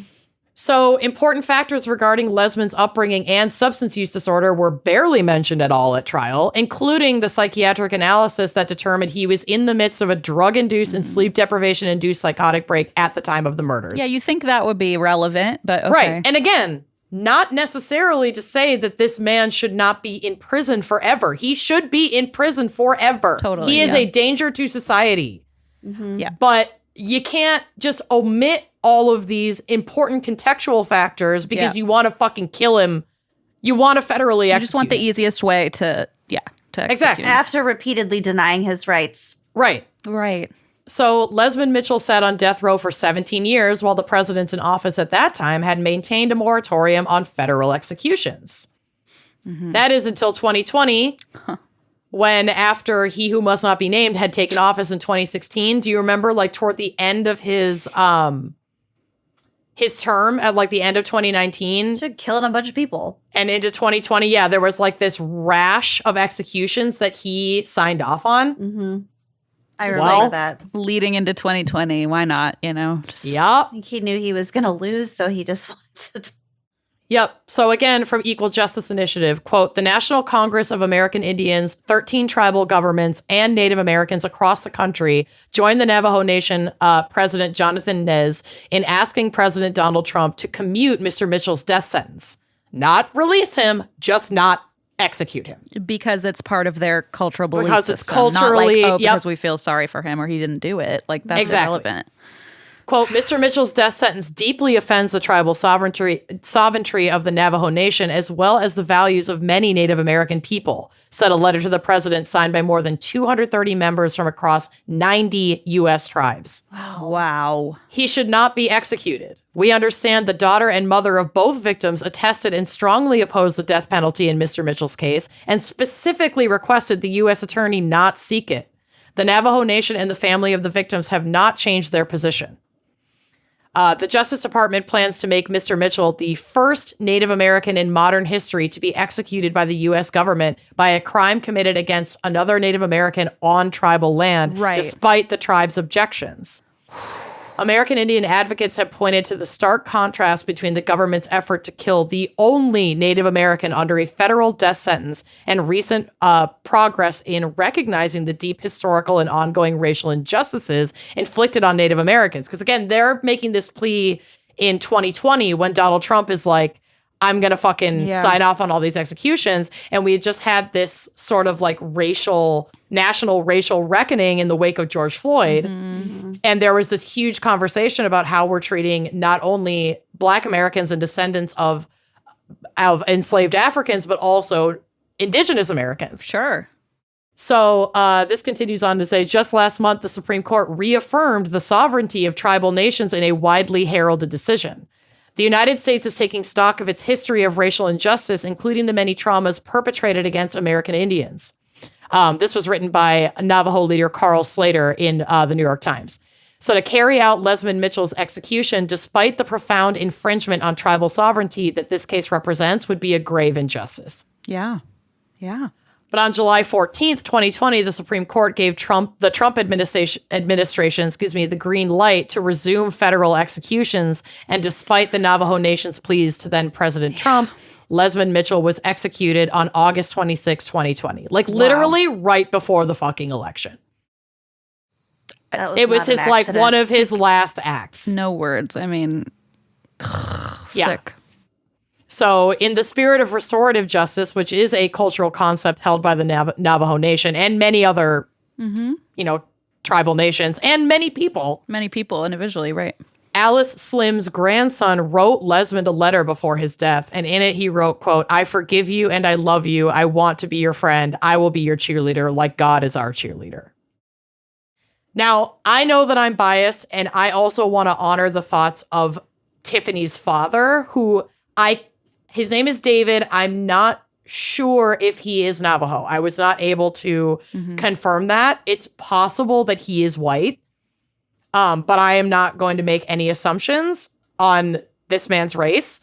So important factors regarding Lesman's upbringing and substance use disorder were barely mentioned at all at trial, including the psychiatric analysis that determined he was in the midst of a drug-induced and sleep deprivation-induced psychotic break at the time of the murders. Yeah, you think that would be relevant, but okay. Right. And again, not necessarily to say that this man should not be in prison forever. He should be in prison forever. Totally, He is yeah. a danger to society. Yeah. But you can't just omit all of these important contextual factors because you want to fucking kill him. You want to federally execute You just want the him. easiest way to execute Exactly. him. After repeatedly denying his rights. Right. Right. So Lesman Mitchell sat on death row for 17 years while the presidents in office at that time had maintained a moratorium on federal executions. That is until 2020, when after He Who Must Not Be Named had taken office in 2016. Do you remember, like, toward the end of his term at like the end of 2019 Should killing a bunch of people. and into 2020, there was like this rash of executions that he signed off on. I Well- remember that. Leading into 2020, why not? Just, Yep. I think he knew he was going to lose, so he just wanted to. Yep. So again, from Equal Justice Initiative, quote, the National Congress of American Indians, 13 tribal governments, and Native Americans across the country joined the Navajo Nation President Jonathan Nez in asking President Donald Trump to commute Mr. Mitchell's death sentence. Not release him, just not execute him. Because it's part of their cultural belief Because it's system. culturally- Not like, yep. because we feel sorry for him or he didn't do it. Like, that's Exactly. irrelevant. Quote, Mr. Mitchell's death sentence deeply offends the tribal sovereignty of the Navajo Nation, as well as the values of many Native American people, said a letter to the president signed by more than 230 members from across 90 U.S. tribes. Wow. He should not be executed. We understand the daughter and mother of both victims attested and strongly opposed the death penalty in Mr. Mitchell's case and specifically requested the U.S. attorney not seek it. The Navajo Nation and the family of the victims have not changed their position. The Justice Department plans to make Mr. Mitchell the first Native American in modern history to be executed by the U.S. government by a crime committed against another Native American on tribal land, Right. despite the tribe's objections. American Indian advocates have pointed to the stark contrast between the government's effort to kill the only Native American under a federal death sentence and recent progress in recognizing the deep historical and ongoing racial injustices inflicted on Native Americans. Because again, they're making this plea in 2020 when Donald Trump is like, I'm going to fucking sign off on all these executions. And we just had this sort of like national racial reckoning in the wake of George Floyd. And there was this huge conversation about how we're treating not only Black Americans and descendants of enslaved Africans, but also Indigenous Americans. Sure. So this continues on to say, just last month, the Supreme Court reaffirmed the sovereignty of tribal nations in a widely heralded decision. The United States is taking stock of its history of racial injustice, including the many traumas perpetrated against American Indians. This was written by Navajo leader Carl Slater in the New York Times. So to carry out Lesman Mitchell's execution, despite the profound infringement on tribal sovereignty that this case represents, would be a grave injustice. Yeah. Yeah. But on July 14th, 2020, the Supreme Court gave the Trump administration, the green light to resume federal executions. And despite the Navajo Nation's pleas to then President Trump, Lesman Mitchell was executed on August 26, 2020. Like literally right before the fucking election. It was his like one of his last acts. No words. I mean, sick. So in the spirit of restorative justice, which is a cultural concept held by the Navajo Nation and many other, tribal nations and many people. Many people individually, right. Alice Slim's grandson wrote Lesman a letter before his death. And in it, he wrote, quote, I forgive you and I love you. I want to be your friend. I will be your cheerleader like God is our cheerleader. Now, I know that I'm biased and I also want to honor the thoughts of Tiffany's father, who his name is David. I'm not sure if he is Navajo. I was not able to confirm that. It's possible that he is white. but I am not going to make any assumptions on this man's race.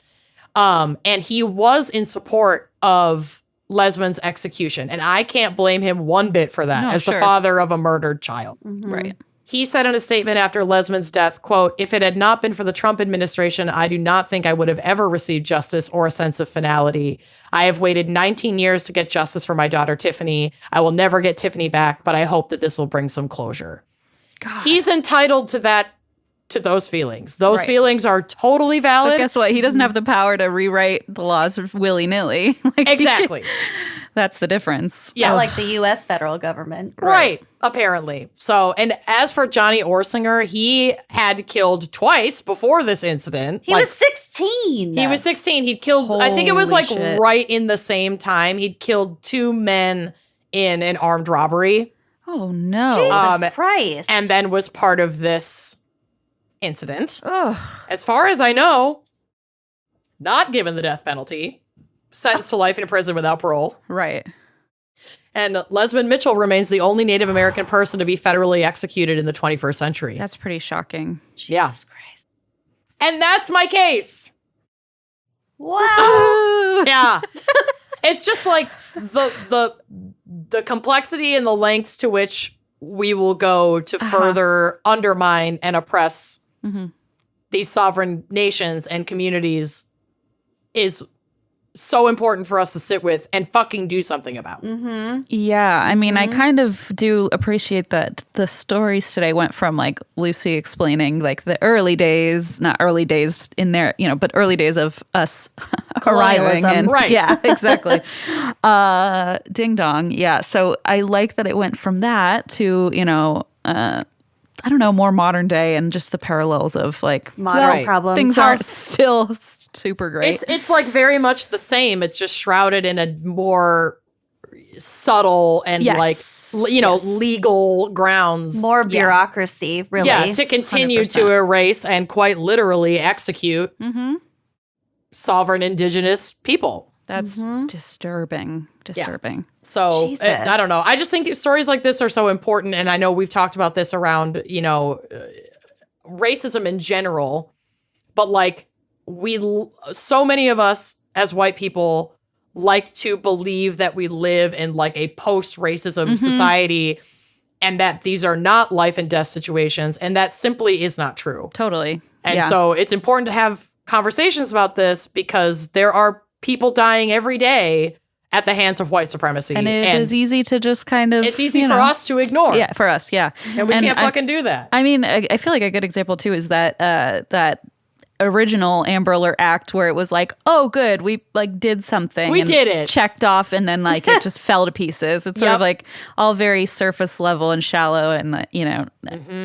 And he was in support of Lesman's execution. And I can't blame him one bit for that as the father of a murdered child. Mm-hmm. Right. He said in a statement after Lesman's death, quote, "If it had not been for the Trump administration, I do not think I would have ever received justice or a sense of finality. I have waited 19 years to get justice for my daughter, Tiffany. I will never get Tiffany back, but I hope that this will bring some closure." God. He's entitled to those feelings. Those feelings are totally valid. But guess what? He doesn't have the power to rewrite the laws willy-nilly. Exactly. That's the difference. Yeah, like the U.S. federal government. Right, apparently. So, and as for Johnny Orsinger, he had killed twice before this incident. He was 16. He was 16. He'd killed, I think it was Holy like shit. right in the same time. He'd killed 2 men in an armed robbery Oh, no. Jesus Christ. and then was part of this incident. Ugh. As far as I know, not given the death penalty, sentenced to life in prison without parole. Right. And Lesman Mitchell remains the only Native American person to be federally executed in the 21st century. That's pretty shocking. Jesus Christ. And that's my case. Wow. Yeah. It's just like the complexity and the lengths to which we will go to further undermine and oppress these sovereign nations and communities is so important for us to sit with and fucking do something about. Mm-hmm. Yeah, I mean, I kind of do appreciate that the stories today went from like Lucy explaining like the early days, not early days in there, but early days of us arriving. And, right. Yeah, exactly. Ding dong. Yeah. So I like that it went from that to, I don't know, more modern day and just the parallels of like Modern problems. things aren't still super great. It's like very much the same. It's just shrouded in a more subtle and legal grounds. More bureaucracy, really. Yeah, to continue 100%. to erase and quite literally execute sovereign indigenous people. That's disturbing. So Jesus. I don't know. I just think stories like this are so important. And I know we've talked about this around, racism in general. But like so many of us as white people like to believe that we live in like a post-racism society and that these are not life and death situations. And that simply is not true. Totally. And yeah. so it's important to have conversations about this because there are people dying every day at the hands of white supremacy. And it is easy to just kind of... It's easy for us to ignore. Yeah, for us, yeah. And we can't fucking do that. I mean, I feel like a good example, too, is that that original Amber Alert Act where it was like, oh, good, we like did something. We and did it. Checked off, and then like it just fell to pieces. It's sort of like all very surface level and shallow and, And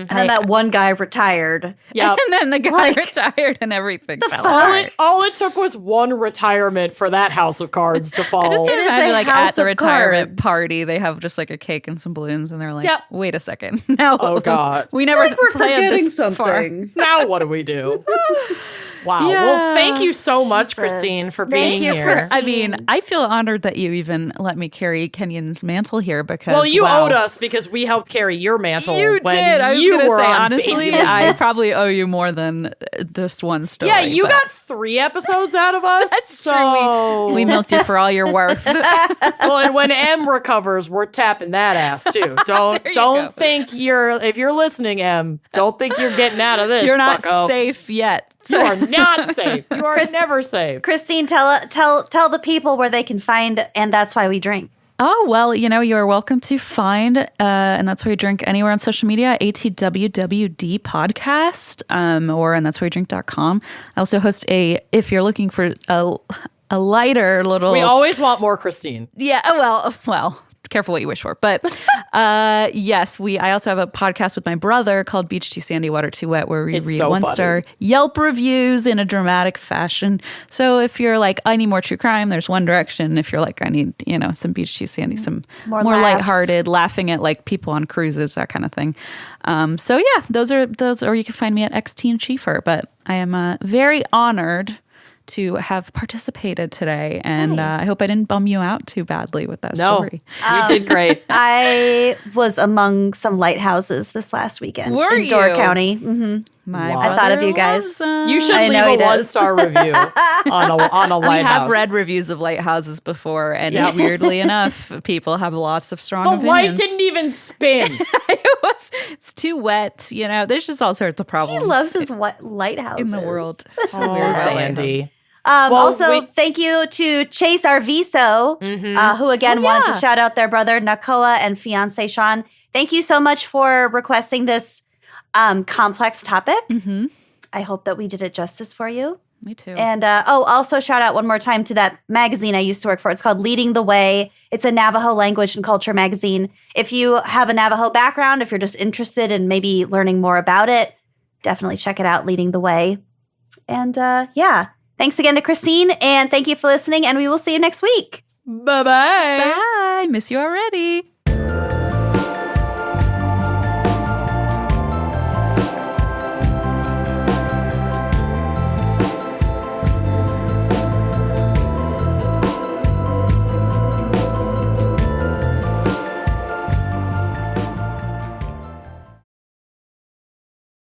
then that one guy retired. Yeah. And then the guy retired and everything fell apart. All it took was one retirement for that house of cards to fall. I just It is imagine a like house at the of retirement cards. party, they have just like a cake and some balloons, and they're like, Yep. "Wait a second, no, Oh, God. we never We're planned forgetting this far." something. Now what do we do? Wow. Yeah. Well, thank you so much, Jesus. Christine, for Thank being you here. for- I mean, I feel honored that you even let me carry Kenyon's mantle here because Well, you wow. owed us because we helped carry your mantle You when did. I was you gonna were say on honestly, Baby. I probably owe you more than just one story. Yeah, you but got 3 episodes out of us. That's true. so We milked you for all your worth. well, and when M recovers, we're tapping that ass too. Don't go. think if you're listening, M, don't think you're getting out of this. You're not bucko. safe yet. You are not safe. You are never safe. Christine, tell the people where they can find And That's Why We Drink. Oh, well, you're welcome to find, and that's where you drink anywhere on social media, ATWWD podcast, or and that's where you drink.com. I also host if you're looking for a lighter little. We always want more Christine. Yeah, well, careful what you wish for. But yes, I also have a podcast with my brother called Beach Too Sandy, Water Too Wet, where we It's read so 1-star Yelp reviews in a dramatic fashion. So if you're like, I need more true crime, there's One Direction. If you're like, I need, some Beach Too Sandy, some more laughs. lighthearted, laughing at like people on cruises, that kind of thing. So yeah, those are, or you can find me at XTeen Schiefer. But I am very honored to have participated today. And I hope I didn't bum you out too badly with that story. You did great. I was among some lighthouses this last weekend Were in Door you? County. Mm-hmm. My I thought of you brother guys. was, You should I leave know a he does. 1-star review on a lighthouse. We have read reviews of lighthouses before, and weirdly enough, people have lots of strong The opinions. light didn't even spin. It's too wet. You know, there's just all sorts of problems. He loves his lighthouses in the world. Oh, Sandy. Also, thank you to Chase Arviso, who again wanted to shout out their brother Nakoa and fiance Sean. Thank you so much for requesting this complex topic. Mm-hmm. I hope that we did it justice for you. Me too. And also shout out one more time to that magazine I used to work for. It's called Leading the Way. It's a Navajo language and culture magazine. If you have a Navajo background, if you're just interested in maybe learning more about it, definitely check it out, Leading the Way. And thanks again to Christine, and thank you for listening, and we will see you next week. Bye-bye. Bye. Miss you already.